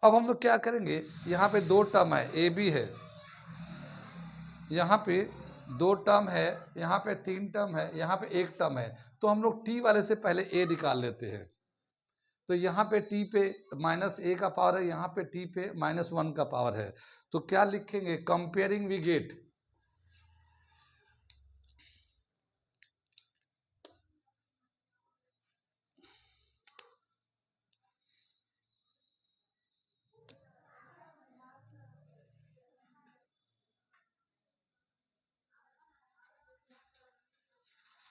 अब हम लोग क्या करेंगे, यहाँ पे दो टर्म है, ए बी है, यहाँ पे दो टर्म है, यहाँ पे तीन टर्म है, यहाँ पे एक टर्म है, तो हम लोग टी वाले से पहले ए निकाल लेते हैं। तो यहाँ पे टी पे माइनस ए का पावर है, यहाँ पे टी पे माइनस वन का पावर है, तो क्या लिखेंगे, comparing we get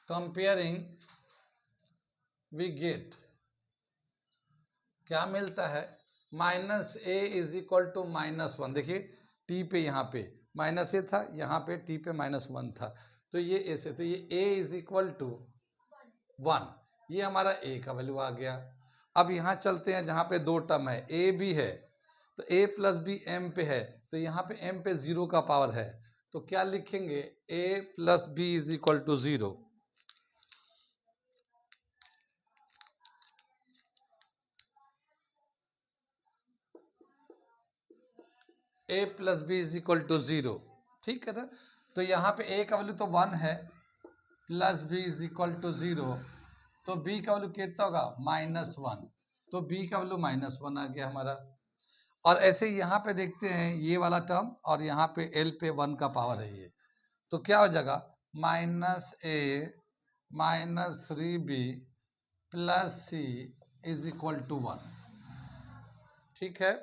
comparing we get क्या मिलता है, minus A is equal to minus one. देखिए टी पे यहाँ पे माइनस ए था, यहाँ पे टी पे माइनस वन था, तो ये ऐसे, तो ये ए इज इक्वल टू वन, ये हमारा ए का वैल्यू आ गया। अब यहाँ चलते हैं जहाँ पे दो टर्म है, ए बी है, तो ए प्लस बी एम पे है, तो यहाँ पे एम पे जीरो का पावर है, तो क्या लिखेंगे, A plus B is equal to zero. A plus B is equal to zero, ठीक है ना। तो यहाँ पे ए का वैल्यू तो वन है, plus B is equal to zero, तो बी का वैल्यू कितना होगा, माइनस वन, तो बी का वैल्यू माइनस वन आ गया हमारा। और ऐसे ही यहाँ पे देखते हैं ये वाला टर्म, और यहाँ पे एल पे वन का पावर है ये, तो क्या हो जाएगा, minus A minus three B plus C is equal to one. ठीक है,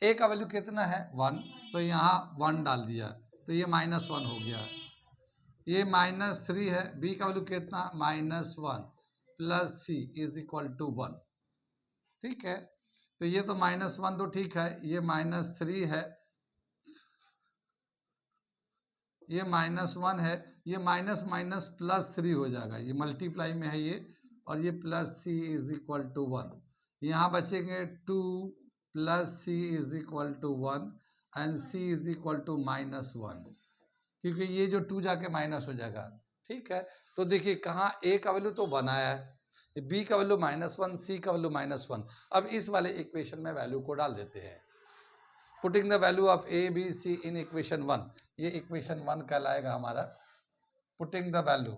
ए का वैल्यू कितना है, वन, तो यहाँ वन डाल दिया, तो ये माइनस वन हो गया। ये माइनस थ्री है, बी का वैल्यू कितना, minus one plus C is equal to one. ठीक है, तो ये तो माइनस वन तो ठीक है, ये माइनस थ्री है, ये माइनस वन है, ये माइनस माइनस प्लस थ्री हो जाएगा, ये मल्टीप्लाई में है ये, और ये plus C is equal to one. यहाँ बचेंगे two plus C is equal to one and C is equal to minus one, क्योंकि ये जो टू जाके माइनस हो जाएगा। ठीक है, तो देखिए कहाँ ए का वैल्यू तो वन आया है, बी का वैल्यू माइनस वन, सी का वैल्यू माइनस वन। अब इस वाले इक्वेशन में वैल्यू को डाल देते हैं, putting the value of A B C in equation one, ये इक्वेशन वन कहलाएगा हमारा। Putting the value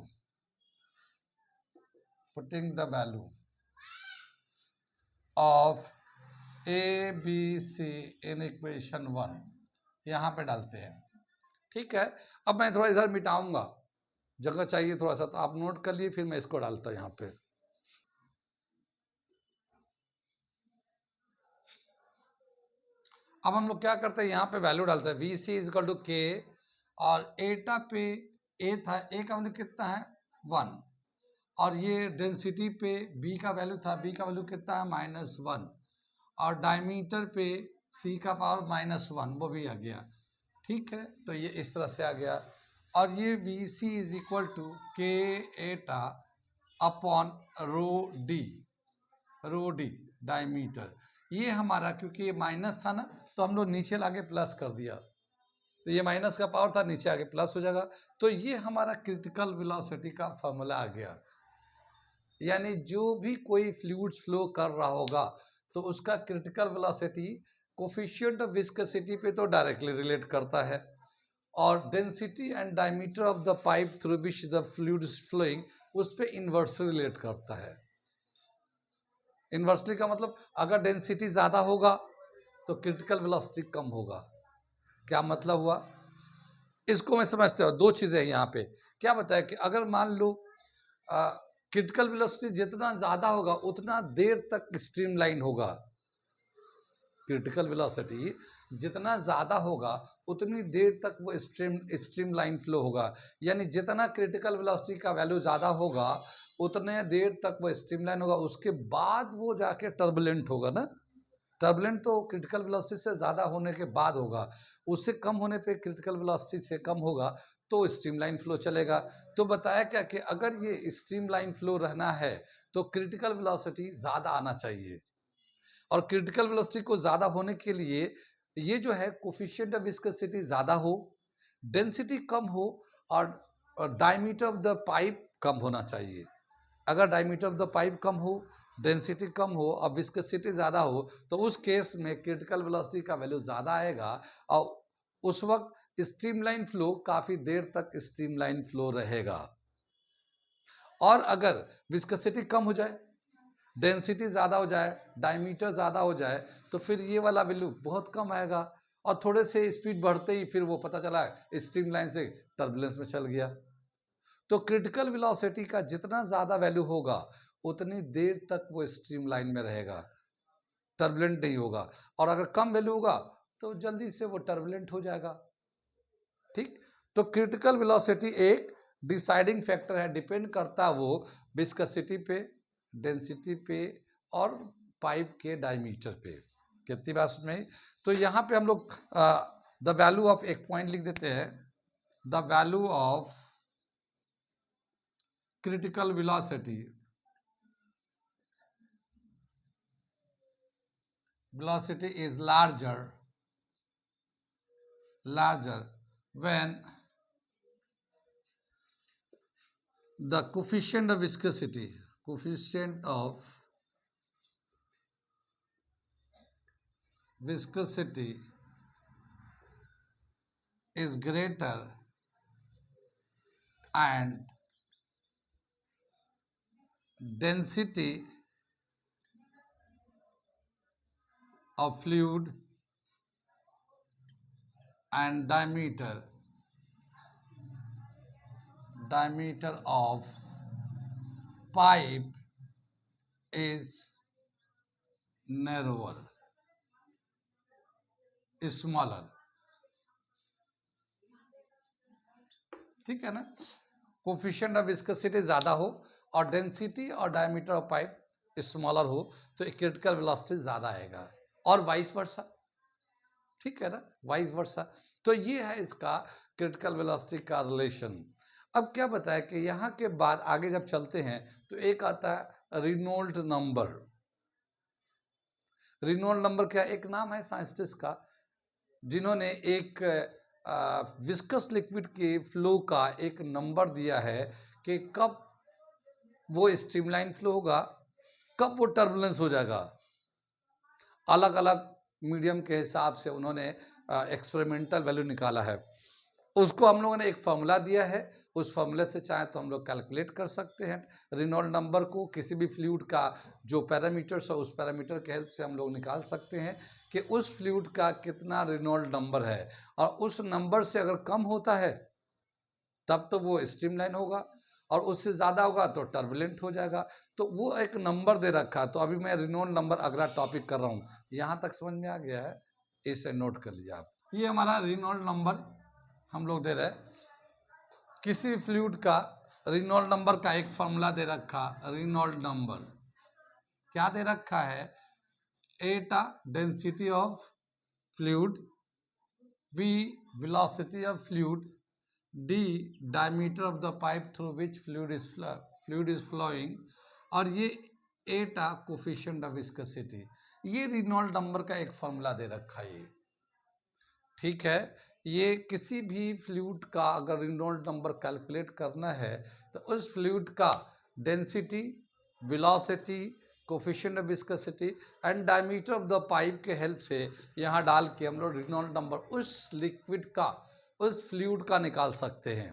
of A B C in equation one यहाँ पे डालते हैं। ठीक है, अब मैं थोड़ा इधर मिटाऊंगा, जगह चाहिए थोड़ा सा, तो आप नोट कर लिए, फिर मैं इसको डालता हूँ यहाँ पे। अब हम लोग क्या करते हैं, यहाँ पे वैल्यू डालते हैं, V C is equal to K, और एटा पे ए था, ए का वैल्यू कितना है, वन, और ये डेंसिटी पे बी का वैल्यू था, बी का वैल्यू कितना है, माइनस वन, और डायमीटर पे सी का पावर माइनस वन, वो भी आ गया। ठीक है, तो ये इस तरह से आ गया, और ये V C is equal to K eta upon rho D diameter. ये हमारा, क्योंकि ये माइनस था ना, तो हम लोग नीचे लाके प्लस कर दिया, तो ये माइनस का पावर था, नीचे आके प्लस हो जाएगा। तो ये हमारा क्रिटिकल वेलोसिटी का फॉर्मूला आ गया। यानी जो भी कोई फ्लूइड फ्लो कर रहा होगा तो उसका critical velocity coefficient of viscosity पे तो डायरेक्टली रिलेट करता है, और density and diameter of the pipe through which the fluid is flowing उस पे इन्वर्सली रिलेट करता है। इन्वर्सली का मतलब अगर डेंसिटी ज्यादा होगा तो क्रिटिकल वेलोसिटी कम होगा। क्या मतलब हुआ, इसको मैं समझते हो, दो चीजें यहाँ पे क्या बताया कि अगर मान लो क्रिटिकल वेलोसिटी जितना ज्यादा होगा उतना देर तक स्ट्रीमलाइन होगा। क्रिटिकल वेलोसिटी जितना ज्यादा होगा उतनी देर तक वो स्ट्रीमलाइन फ्लो होगा। यानी जितना क्रिटिकल वेलोसिटी का वैल्यू ज्यादा होगा उतने देर तक वो स्ट्रीमलाइन होगा, उसके बाद वो जाके टर्बुलेंट होगा ना। टर्बुलेंट तो क्रिटिकल वेलोसिटी से ज़्यादा होने के बाद होगा, उससे कम होने पे क्रिटिकल वेलोसिटी से कम होगा तो स्ट्रीमलाइन फ्लो चलेगा। तो बताया क्या कि अगर ये स्ट्रीमलाइन फ्लो रहना है तो क्रिटिकल वेलोसिटी ज़्यादा आना चाहिए, और क्रिटिकल वेलोसिटी को ज़्यादा होने के लिए ये जो है कोफिशिएंट ऑफ विस्कोसिटी ज़्यादा हो, डेंसिटी कम हो, और डायमीटर ऑफ द पाइप कम होना चाहिए। अगर डायमीटर ऑफ द पाइप कम हो, डेंसिटी कम हो और विस्कोसिटी ज़्यादा हो तो उस केस में क्रिटिकल वेलोसिटी का वैल्यू ज़्यादा आएगा, और उस वक्त स्ट्रीमलाइन फ्लो काफ़ी देर तक स्ट्रीमलाइन फ्लो रहेगा। और अगर विस्कोसिटी कम हो जाए, डेंसिटी ज़्यादा हो जाए, डायमीटर ज़्यादा हो जाए, तो फिर ये वाला वैल्यू बहुत कम आएगा, और थोड़े से स्पीड बढ़ते ही फिर वो पता चला स्ट्रीमलाइन से टर्बुलेंस में चल गया। तो क्रिटिकल वेलोसिटी का जितना ज़्यादा वैल्यू होगा उतनी देर तक वो स्ट्रीमलाइन में रहेगा, टर्बुलेंट नहीं होगा, और अगर कम वैल्यू होगा तो जल्दी से वो टर्बुलेंट हो जाएगा। ठीक, तो क्रिटिकल वेलोसिटी एक डिसाइडिंग फैक्टर है, डिपेंड करता है वो विस्कोसिटी पे, डेंसिटी पे, और पाइप के डायमीटर पे। कितनी बात में, तो यहाँ पे हम लोग द वैल्यू ऑफ एक पॉइंट लिख देते हैं, the value of critical velocity is larger when the coefficient of viscosity is greater and density of fluid and diameter of pipe is narrower, smaller। ठीक है ना, कोफिशिएंट ऑफ विस्कोसिटी ज्यादा हो और डेंसिटी और डायमीटर ऑफ पाइप स्मॉलर हो तो critical velocity ज्यादा आएगा, और वाइस वर्सा। ठीक है ना, वाइस वर्सा। तो ये है इसका क्रिटिकल वेलोसिटी का रिलेशन। अब क्या बताया कि यहाँ के बाद आगे जब चलते हैं तो एक आता है रिनोल्ड नंबर। रिनोल्ड नंबर क्या, एक नाम है साइंटिस्ट का जिन्होंने एक विस्कस लिक्विड के फ्लो का एक नंबर दिया है कि कब वो स्ट्रीमलाइन फ्लो होगा, कब वो टर्बुलेंस हो जाएगा। अलग अलग मीडियम के हिसाब से उन्होंने एक्सपेरिमेंटल वैल्यू निकाला है, उसको हम लोगों ने एक फार्मूला दिया है, उस फार्मूले से चाहे तो हम लोग कैलकुलेट कर सकते हैं। रिनोल्ड नंबर को किसी भी फ्लूइड का जो पैरामीटर्स है उस पैरामीटर के हेल्प से हम लोग निकाल सकते हैं कि उस फ्लूइड का कितना रिनोल्ड नंबर है, और उस नंबर से अगर कम होता है तब तो वो स्ट्रीमलाइन होगा, और उससे ज़्यादा होगा तो टर्बुलेंट हो जाएगा। तो वो एक नंबर दे रखा है, तो अभी मैं रिनोल्ड नंबर अगला टॉपिक कर रहा हूँ। यहाँ तक समझ में आ गया है, इसे नोट कर लीजिए आप। ये हमारा रिनोल्ड नंबर हम लोग दे रहे हैं, किसी फ्लूइड का रिनोल्ड नंबर का एक फॉर्मूला दे रखा, रिनोल्ड नंबर क्या दे रखा है, एटा density of fluid, v velocity of fluid, d diameter of the pipe through which fluid is fluid is flowing, और ये एटा कोफिशिएंट ऑफ विस्कोसिटी, ये रेनॉल्ड नंबर का एक फॉर्मूला दे रखा है। ठीक है, ये किसी भी फ्लूइड का अगर रेनॉल्ड नंबर कैलकुलेट करना है तो उस फ्लूइड का density, velocity, coefficient of viscosity and diameter of the pipe के हेल्प से यहाँ डाल के हम लोग रेनॉल्ड नंबर उस लिक्विड का, उस फ्लूइड का निकाल सकते हैं,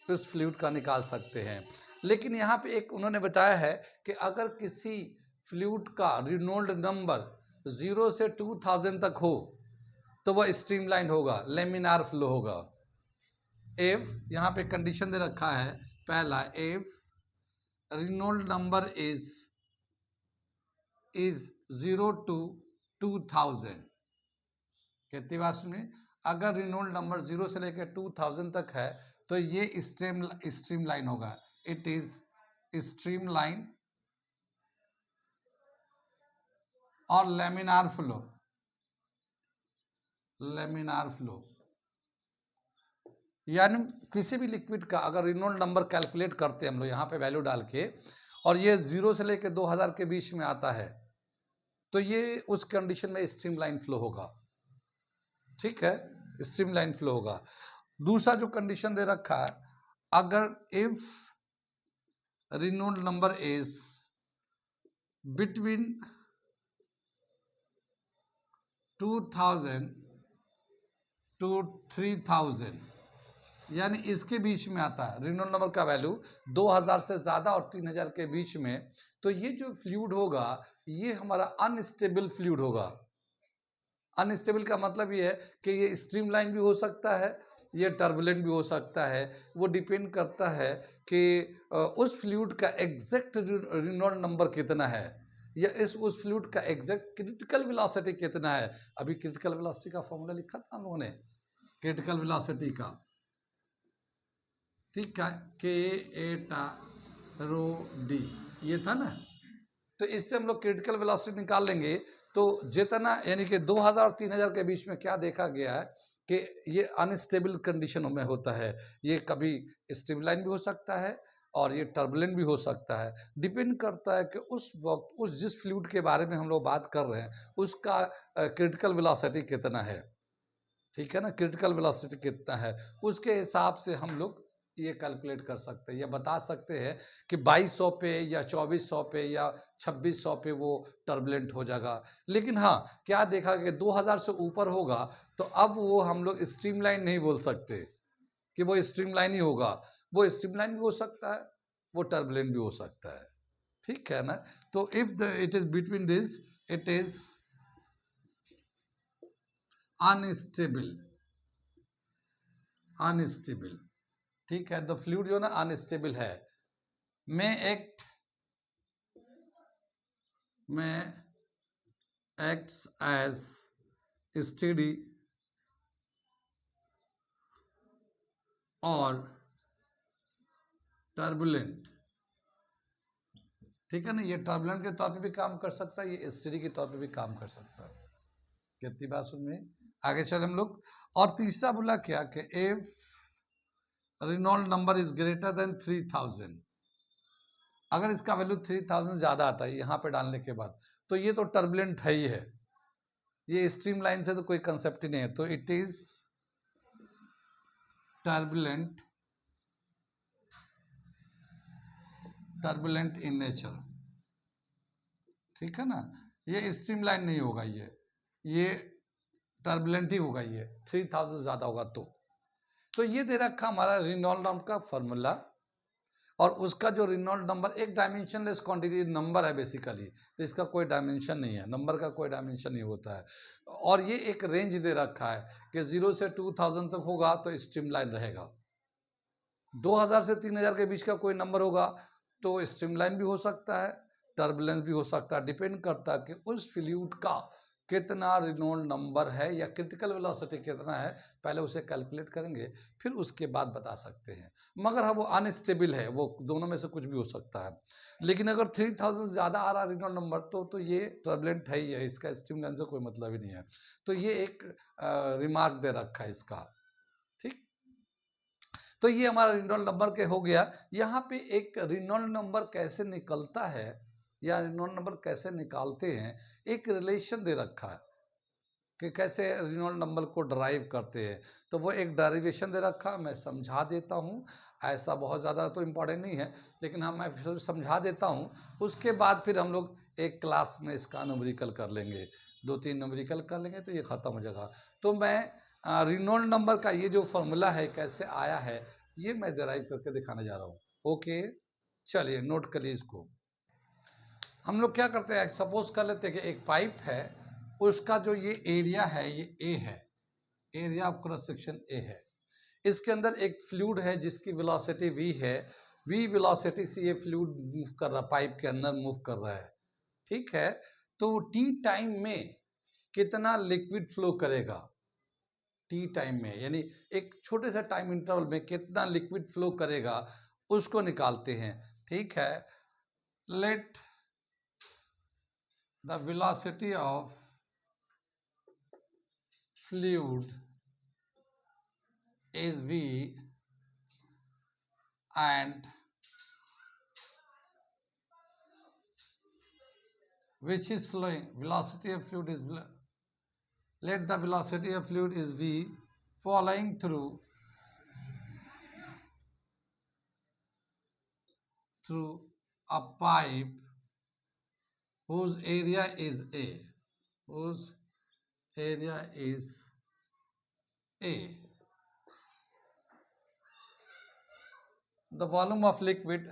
उस फ्लूइड का निकाल सकते हैं। लेकिन यहाँ पे एक उन्होंने बताया है कि अगर किसी फ्लूइड का रेनॉल्ड नंबर 0 से 2000 तक हो तो वह स्ट्रीमलाइन होगा, लेमिनार फ्लो होगा। इफ यहाँ पे कंडीशन दे रखा है, पहला, if Reynold number is 0 to 2000, कितनी बात सुनिए, अगर रेनॉल्ड नंबर 0 से लेकर 2000 तक है तो ये स्ट्रीमलाइन होगा, इट इज स्ट्रीमलाइन और लेमिनार फ्लो, लेमिनार फ्लो। यानी किसी भी लिक्विड का अगर रेनॉल्ड नंबर कैलकुलेट करते हैं हम लोग यहाँ पे वैल्यू डाल के, और ये 0 से लेकर 2000 के बीच में आता है तो ये उस कंडीशन में स्ट्रीमलाइन फ्लो होगा। ठीक है, स्ट्रीमलाइन फ्लो होगा। दूसरा जो कंडीशन दे रखा है, अगर if Reynold number is between 2000 to 3000, यानी इसके बीच में आता है रेनॉल्ड नंबर का वैल्यू 2000 से ज़्यादा और 3000 के बीच में, तो ये जो फ्लूइड होगा ये हमारा अनस्टेबल फ्लूइड होगा। अनस्टेबल का मतलब ये है कि ये स्ट्रीमलाइन भी हो सकता है, ये टर्बुलेंट भी हो सकता है। वो डिपेंड करता है कि उस फ्लूइड का एग्जैक्ट रेनॉल्ड नंबर कितना है, या उस फ्लूइड का एग्जैक्ट क्रिटिकल वेलोसिटी कितना है। अभी क्रिटिकल वेलोसिटी का फॉर्मूला लिखा था हम लोगों ने, क्रिटिकल वेलोसिटी का, ठीक है, के एटा रो डी, ये था ना। तो इससे हम लोग क्रिटिकल वेलोसिटी निकाल लेंगे। तो जितना यानी कि 2000 और 3000 के बीच में क्या देखा गया है कि ये अनस्टेबल कंडीशन में होता है, ये कभी स्टेबलाइन भी हो सकता है और ये टर्बुलेंट भी हो सकता है। डिपेंड करता है कि उस वक्त उस जिस फ्लूइड के बारे में हम लोग बात कर रहे हैं उसका क्रिटिकल वेलोसिटी कितना है। ठीक है ना, क्रिटिकल वेलोसिटी कितना है उसके हिसाब से हम लोग ये कैलकुलेट कर सकते हैं या बता सकते हैं कि 2200 पे या 2400 पे या 2600 पे वो टर्बुलेंट हो जाएगा। लेकिन हाँ, क्या देखा कि 2000 से ऊपर होगा तो अब वो हम लोग स्ट्रीमलाइन नहीं बोल सकते कि वो स्ट्रीमलाइन ही होगा, वो स्ट्रीमलाइन भी हो सकता है, वो टर्बुलेंट भी हो सकता है। ठीक है ना। तो if it is between this, it is unstable, unstable. ठीक है, द फ्लूइड जो ना अनस्टेबल है, में एक्ट्स एज स्टेडी और टर्बुलेंट। ठीक है ना, ये टर्बुलेंट के तौर पे भी काम कर सकता है, ये स्टेडी के तौर पे भी काम कर सकता है। कितनी बात सुन में, आगे चले हम लोग। और तीसरा बोला क्या कि if Reynold number is greater than 3000, अगर इसका वैल्यू 3000 ज्यादा आता है यहाँ पे डालने के बाद तो ये तो टर्बुलेंट है ही है, ये स्ट्रीमलाइन से तो कोई कंसेप्ट ही नहीं है, तो it is turbulent, turbulent in nature. ठीक है ना, ये स्ट्रीमलाइन नहीं होगा, ये टर्बुलेंट ही होगा, ये 3000 ज्यादा होगा तो ये दे रखा हमारा रेनॉल्ड नंबर का फॉर्मूला, और उसका जो रेनॉल्ड नंबर एक डायमेंशनलेस क्वांटिटी नंबर है बेसिकली, तो इसका कोई डायमेंशन नहीं है, नंबर का कोई डायमेंशन नहीं होता है। और ये एक रेंज दे रखा है कि 0 से 2000 तक होगा तो स्ट्रीमलाइन रहेगा, 2000 से 3000 के बीच का कोई नंबर होगा तो स्ट्रीमलाइन भी हो सकता है, टर्बुलेंस भी हो सकता है। डिपेंड करता है कि उस फ्लूइड का कितना रेनॉल्ड नंबर है या क्रिटिकल वेलोसिटी कितना है, पहले उसे कैलकुलेट करेंगे फिर उसके बाद बता सकते हैं। मगर हाँ, वो अनस्टेबल है, वो दोनों में से कुछ भी हो सकता है। लेकिन अगर 3000 ज़्यादा आ रहा रेनॉल्ड नंबर तो ये टर्बुलेंट है ही है, इसका स्ट्रीमलाइन से कोई मतलब ही नहीं है। तो ये एक रिमार्क दे रखा है इसका। ठीक, तो ये हमारा रेनॉल्ड नंबर के हो गया। यहाँ पे एक रेनॉल्ड नंबर कैसे निकलता है या रेनॉल्ड नंबर कैसे निकालते हैं, एक रिलेशन दे रखा है कि कैसे रेनॉल्ड नंबर को ड्राइव करते हैं। तो वो एक डेरिवेशन दे रखा, मैं समझा देता हूँ। ऐसा बहुत ज़्यादा तो इम्पोर्टेंट नहीं है, लेकिन हाँ मैं फिर समझा देता हूँ। उसके बाद फिर हम लोग एक क्लास में इसका न्यूमेरिकल कर लेंगे, 2-3 न्यूमेरिकल कर लेंगे तो ये ख़त्म हो जाएगा। तो मैं रेनॉल्ड नंबर का ये जो फॉर्मूला है कैसे आया है, ये मैं डिराइव करके दिखाने जा रहा हूँ। ओके, चलिए नोट करिए इसको। हम लोग क्या करते हैं, सपोज कर लेते हैं कि एक पाइप है, उसका जो ये एरिया है ये ए है, area of cross section A है। इसके अंदर एक फ्लूइड है जिसकी वेलोसिटी v है, v वेलोसिटी से ये फ्लूइड मूव कर रहा, पाइप के अंदर मूव कर रहा है, ठीक है। तो t टाइम में कितना लिक्विड फ्लो करेगा, t टाइम में यानी एक छोटे से टाइम इंटरवल में कितना लिक्विड फ्लो करेगा, उसको निकालते हैं, ठीक है। Let the velocity of fluid is v and which is flowing, velocity of fluid is, let the velocity of fluid is v following through a pipe whose area is a, whose area is a. The volume of liquid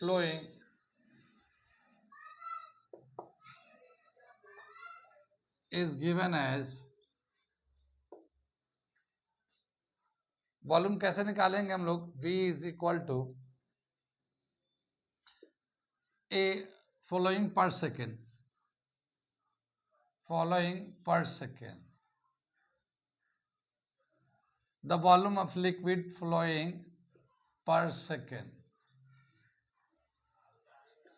flowing is given as, volume कैसे निकालेंगे हम लोग, v is equal to a following per second, the volume of liquid flowing per second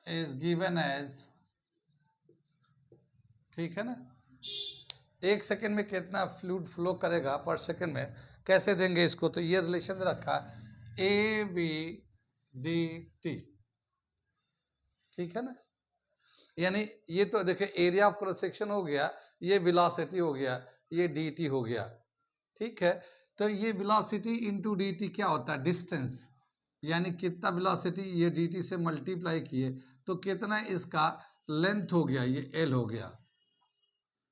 is given as, ठीक है ना, एक second में कितना फ्लूइड फ्लो करेगा पर सेकेंड में, कैसे देंगे इसको, तो ये रिलेशन रखा ए बी डी टी, ठीक है ना। यानी ये तो देखिए एरिया ऑफ क्रॉस सेक्शन हो गया, ये वेलोसिटी हो गया, ये डी टी हो गया, ठीक है। तो ये वेलोसिटी इंटू डी टी क्या होता है, डिस्टेंस, यानी कितना वेलोसिटी ये डी टी से मल्टीप्लाई किए तो कितना इसका लेंथ हो गया, ये एल हो गया।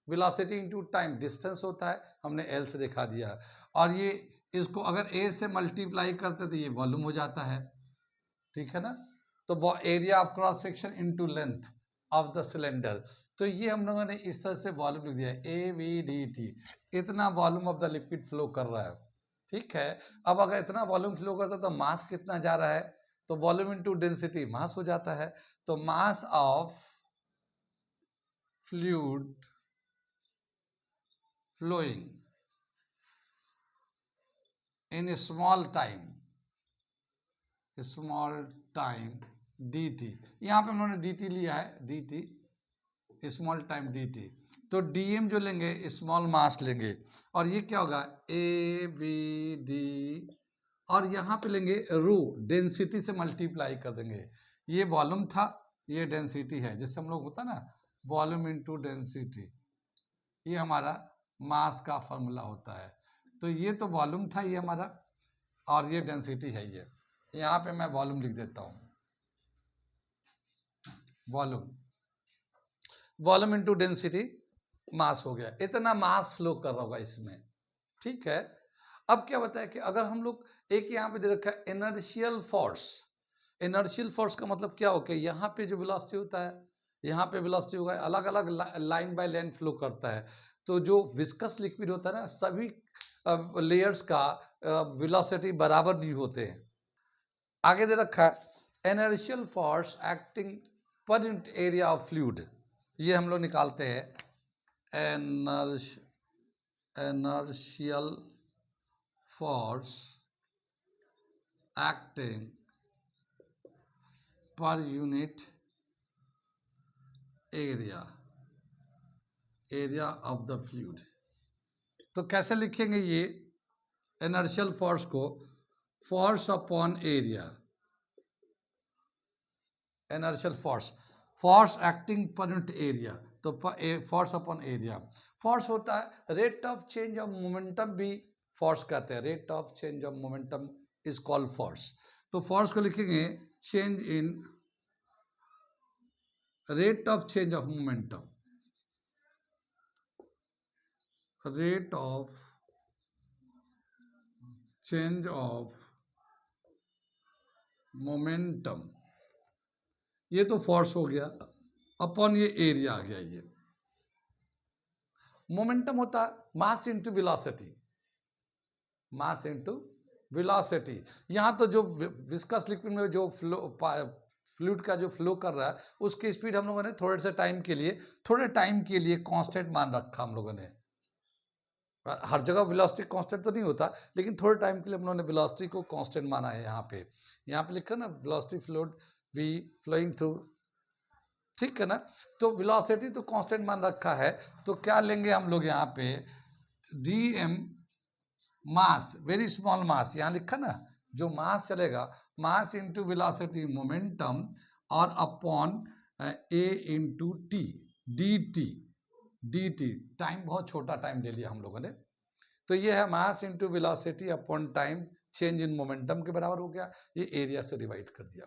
वेलोसिटी इंटू टाइम डिस्टेंस होता है, हमने एल से दिखा दिया। और ये इसको अगर ए से मल्टीप्लाई करते तो ये वॉल्यूम हो जाता है, ठीक है ना। तो वो area of cross section into length of the cylinder, तो ये हम लोगों ने इस तरह से वॉल्यूम लिख दिया, ए वी डी टी, इतना volume of the liquid flow कर रहा है, ठीक है। अब अगर इतना वॉल्यूम फ्लो करता है तो मास कितना जा रहा है, तो वॉल्यूम इंटू डेंसिटी मास हो जाता है। तो mass of fluid flowing in a small time dt, यहाँ पे उन्होंने dt लिया है, dt स्मॉल टाइम dt, तो dm जो लेंगे स्मॉल मास लेंगे, और ये क्या होगा ए बी डी, और यहाँ पे लेंगे रू, डेंसिटी से मल्टीप्लाई कर देंगे। ये वॉल्यूम था, ये डेंसिटी है, जैसे हम लोग होता ना वॉल्यूम इंटू डेंसिटी, ये हमारा मास का फॉर्मूला होता है। तो ये तो वॉल्यूम था ये हमारा, और ये डेंसिटी है, ये यहाँ पे मैं वॉल्यूम लिख देता हूँ, वॉल्यूम इंटू डेंसिटी मास हो गया, इतना मास फ्लो कर रहा होगा इसमें, ठीक है। अब क्या बताया कि अगर हम लोग एक यहाँ पे दे रखा है इनर्शियल फोर्स, इनर्शियल फोर्स का मतलब क्या हो, कि यहाँ पे जो वेलोसिटी होता है, यहाँ पे वेलोसिटी होगा, अलग अलग लाइन बाय लाइन फ्लो करता है। तो जो विस्कस लिक्विड होता है ना, सभी लेयर्स का वेलोसिटी बराबर नहीं होते हैं। आगे दे रखा है इनर्शियल फोर्स एक्टिंग पर यूनिट एरिया ऑफ फ्लूइड, ये हम लोग निकालते हैं इनर्शियल फोर्स एक्टिंग पर unit area area of the fluid. तो कैसे लिखेंगे ये इनर्शियल फोर्स को? Force upon area, inertial force, force acting पर यूनिट एरिया, तो फोर्स अपॉन एरिया। फोर्स होता है rate of change of momentum, भी फोर्स कहते हैं। Rate of change of momentum is called force. तो फोर्स को लिखेंगे change in rate of change of momentum, rate of change of momentum, ये तो फोर्स हो गया। अपॉन ये एरिया आ गया। ये मोमेंटम होता है मास इंटू वेलोसिटी, मास इंटू वेलोसिटी। यहाँ तो जो विस्कस लिक्विड में जो फ्लूइड का जो फ्लो कर रहा है उसकी स्पीड हम लोगों ने थोड़े से टाइम के लिए कांस्टेंट मान रखा हम लोगों ने। हर जगह वेलोसिटी कांस्टेंट तो नहीं होता, लेकिन थोड़े टाइम के लिए हम लोगों ने वेलोसिटी को कांस्टेंट माना है। यहाँ पे लिखा ना velocity flowed be flowing through, ठीक है ना। तो वेलोसिटी तो कांस्टेंट मान रखा है, तो क्या लेंगे हम लोग यहाँ पे D M mass, very small mass, यहाँ लिखा ना जो मास चलेगा, मास इंटू वेलोसिटी मोमेंटम और upon A into T, D T, time बहुत छोटा टाइम ले लिया हम लोगों ने। तो ये है मास into velocity upon time change in momentum के बराबर हो गया। ये एरिया से डिवाइड कर दिया,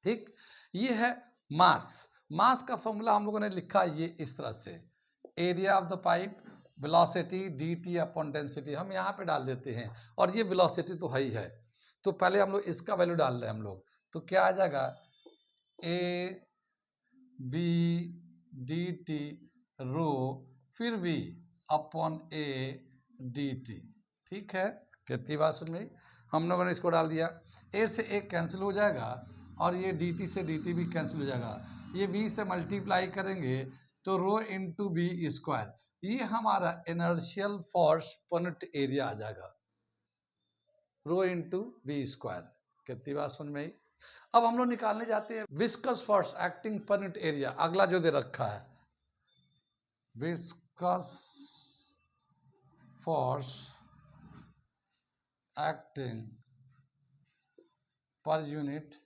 ठीक। ये है मास। मास का फॉर्मूला हम लोगों ने लिखा ये इस तरह से, area of the pipe velocity D T upon density, हम यहाँ पे डाल देते हैं। और ये वेलोसिटी तो है ही है, तो पहले हम लोग इसका वैल्यू डाल रहे हैं हम लोग। तो क्या आ जाएगा A B D T rho फिर V upon A D T, ठीक है। कितनी बात सुन में हम लोगों ने इसको डाल दिया। ए से ए कैंसिल हो जाएगा और ये डी टी से डी टी भी कैंसिल हो जाएगा। ये बी से मल्टीप्लाई करेंगे तो रो इंटू बी स्क्वायर, ये हमारा inertial force per unit area आ जाएगा, रो इंटू बी स्क्वायर। कितनी बात सुन में। अब हम लोग निकालने जाते हैं विस्कस फोर्स एक्टिंग पर यूनिट एरिया। अगला जो दे रखा है विस्कस फोर्स एक्टिंग पर यूनिट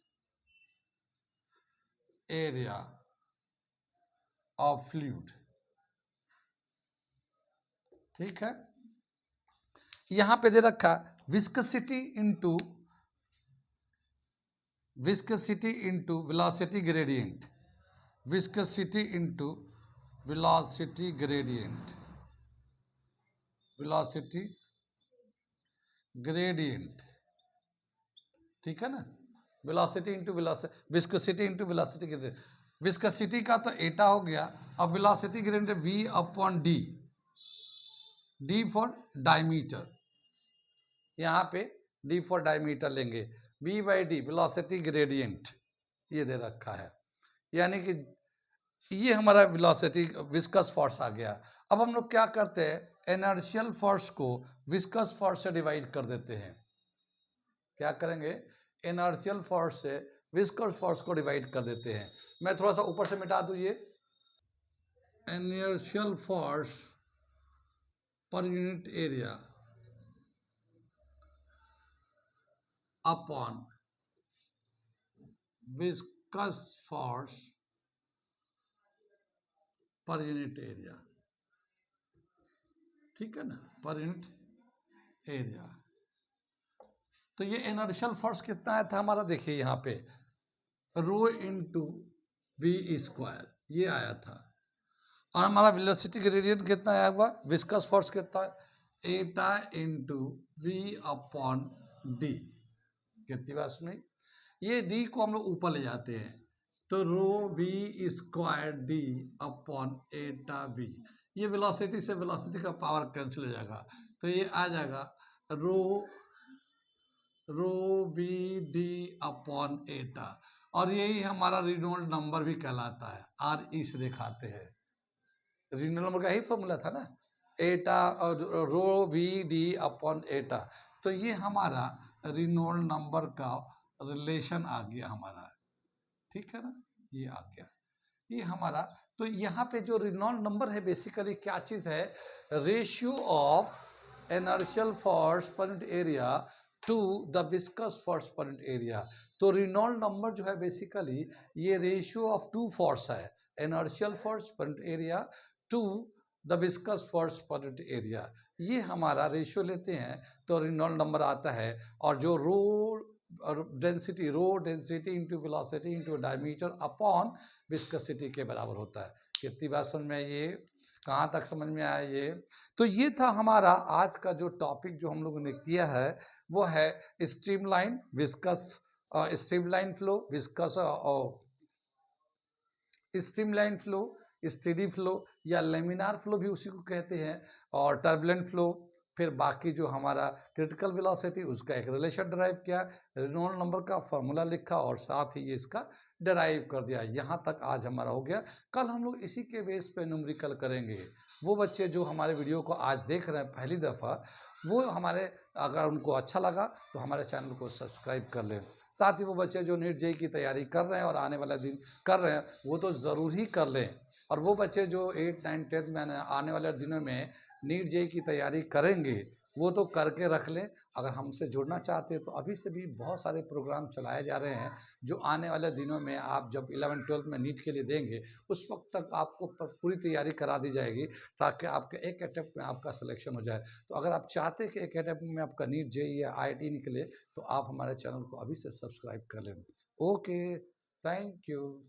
एरिया ऑफ फ्लूइड, ठीक है। यहां पे दे रखा viscosity into velocity gradient, viscosity into velocity gradient, velocity gradient, ठीक है ना। Velocity into viscosity into velocity gradient. Viscosity का तो एटा हो गया, अब velocity gradient v upon D, D for diameter, यहाँ पे डी फॉर डायमीटर लेंगे, v by D velocity gradient ये दे रखा है। यानी कि ये हमारा वेलोसिटी विस्कस फोर्स आ गया। अब हम लोग क्या करते हैं, इनर्शियल फोर्स को विस्कस फोर्स से डिवाइड कर देते हैं। क्या करेंगे, इनर्शियल फोर्स से विस्कस फोर्स को डिवाइड कर देते हैं। मैं थोड़ा सा ऊपर से मिटा दूं, ये inertial force per unit area upon viscous force per unit area, ठीक है ना, पर यूनिट एरिया। तो ये इनर्शियल फोर्स कितना आया था हमारा, देखिए यहाँ पे रो इंटू बी स्क्वायर ये आया था। और हमारा वेलोसिटी ग्रेडियंट कितना आया हुआ, विस्कस फोर्स कितना, एटा इंटू वी अपॉन डी। कितनी बात सुनी। ये डी को हम लोग ऊपर ले जाते हैं तो रो we square D upon Etah B, ये वेलोसिटी से वेलोसिटी का पावर कैंसिल हो जाएगा, तो ये आ जाएगा रो बी डी अपॉन एटा। और यही हमारा रेनॉल्ड नंबर भी कहलाता है, आर ई से दिखाते हैं। रेनॉल्ड नंबर का ही फॉर्मूला था ना, एटा और रो बी डी अपॉन एटा। तो ये हमारा रेनॉल्ड नंबर का रिलेशन आ गया हमारा, ठीक है ना, ये आ गया। ये हमारा, तो यहाँ पे जो रेनॉल्ड नंबर है बेसिकली क्या चीज़ है, ratio of inertial force per unit area to the viscous force per unit area. तो रेनॉल्ड नंबर जो है बेसिकली ये रेशियो ऑफ टू फोर्स है, inertial force per unit area to the viscous force per unit area, ये हमारा ratio लेते हैं तो रेनॉल्ड नंबर आता है। और जो rho density, rho density into velocity into diameter upon viscosity के बराबर होता है। कितनी बात समझ में आई, ये कहाँ तक समझ में आया ये? तो ये था हमारा आज का जो टॉपिक जो हम लोगों ने किया है, वो है streamline viscous, streamline flow, viscous, streamline flow, steady flow या लेमिनार फ्लो भी उसी को कहते हैं, और टर्बुलेंट फ्लो। फिर बाकी जो हमारा क्रिटिकल वेलोसिटी उसका एक रिलेशन ड्राइव किया, रेनॉल्ड नंबर का फॉर्मूला लिखा और साथ ही ये इसका डराइव कर दिया। यहाँ तक आज हमारा हो गया। कल हम लोग इसी के बेस पे न्यूमेरिकल करेंगे। वो बच्चे जो हमारे वीडियो को आज देख रहे हैं पहली दफ़ा, वो हमारे, अगर उनको अच्छा लगा तो हमारे चैनल को सब्सक्राइब कर लें। साथ ही वो बच्चे जो नीट जेईई की तैयारी कर रहे हैं और आने वाला दिन कर रहे हैं, वो तो ज़रूर ही कर लें। और वो बच्चे जो 8, 9, 10 में आने वाले दिनों में नीट जेईई की तैयारी करेंगे, वो तो करके रख लें। अगर हमसे जुड़ना चाहते हैं तो अभी से भी बहुत सारे प्रोग्राम चलाए जा रहे हैं, जो आने वाले दिनों में आप जब 11, 12 में नीट के लिए देंगे, उस वक्त तक आपको पूरी तैयारी करा दी जाएगी, ताकि आपके एक अटेम्प्ट में आपका सिलेक्शन हो जाए। तो अगर आप चाहते हैं कि एक अटेम्प्ट में आपका नीट जेईई या आईआईटी निकले, तो आप हमारे चैनल को अभी से सब्सक्राइब कर लें। Okay, thank you.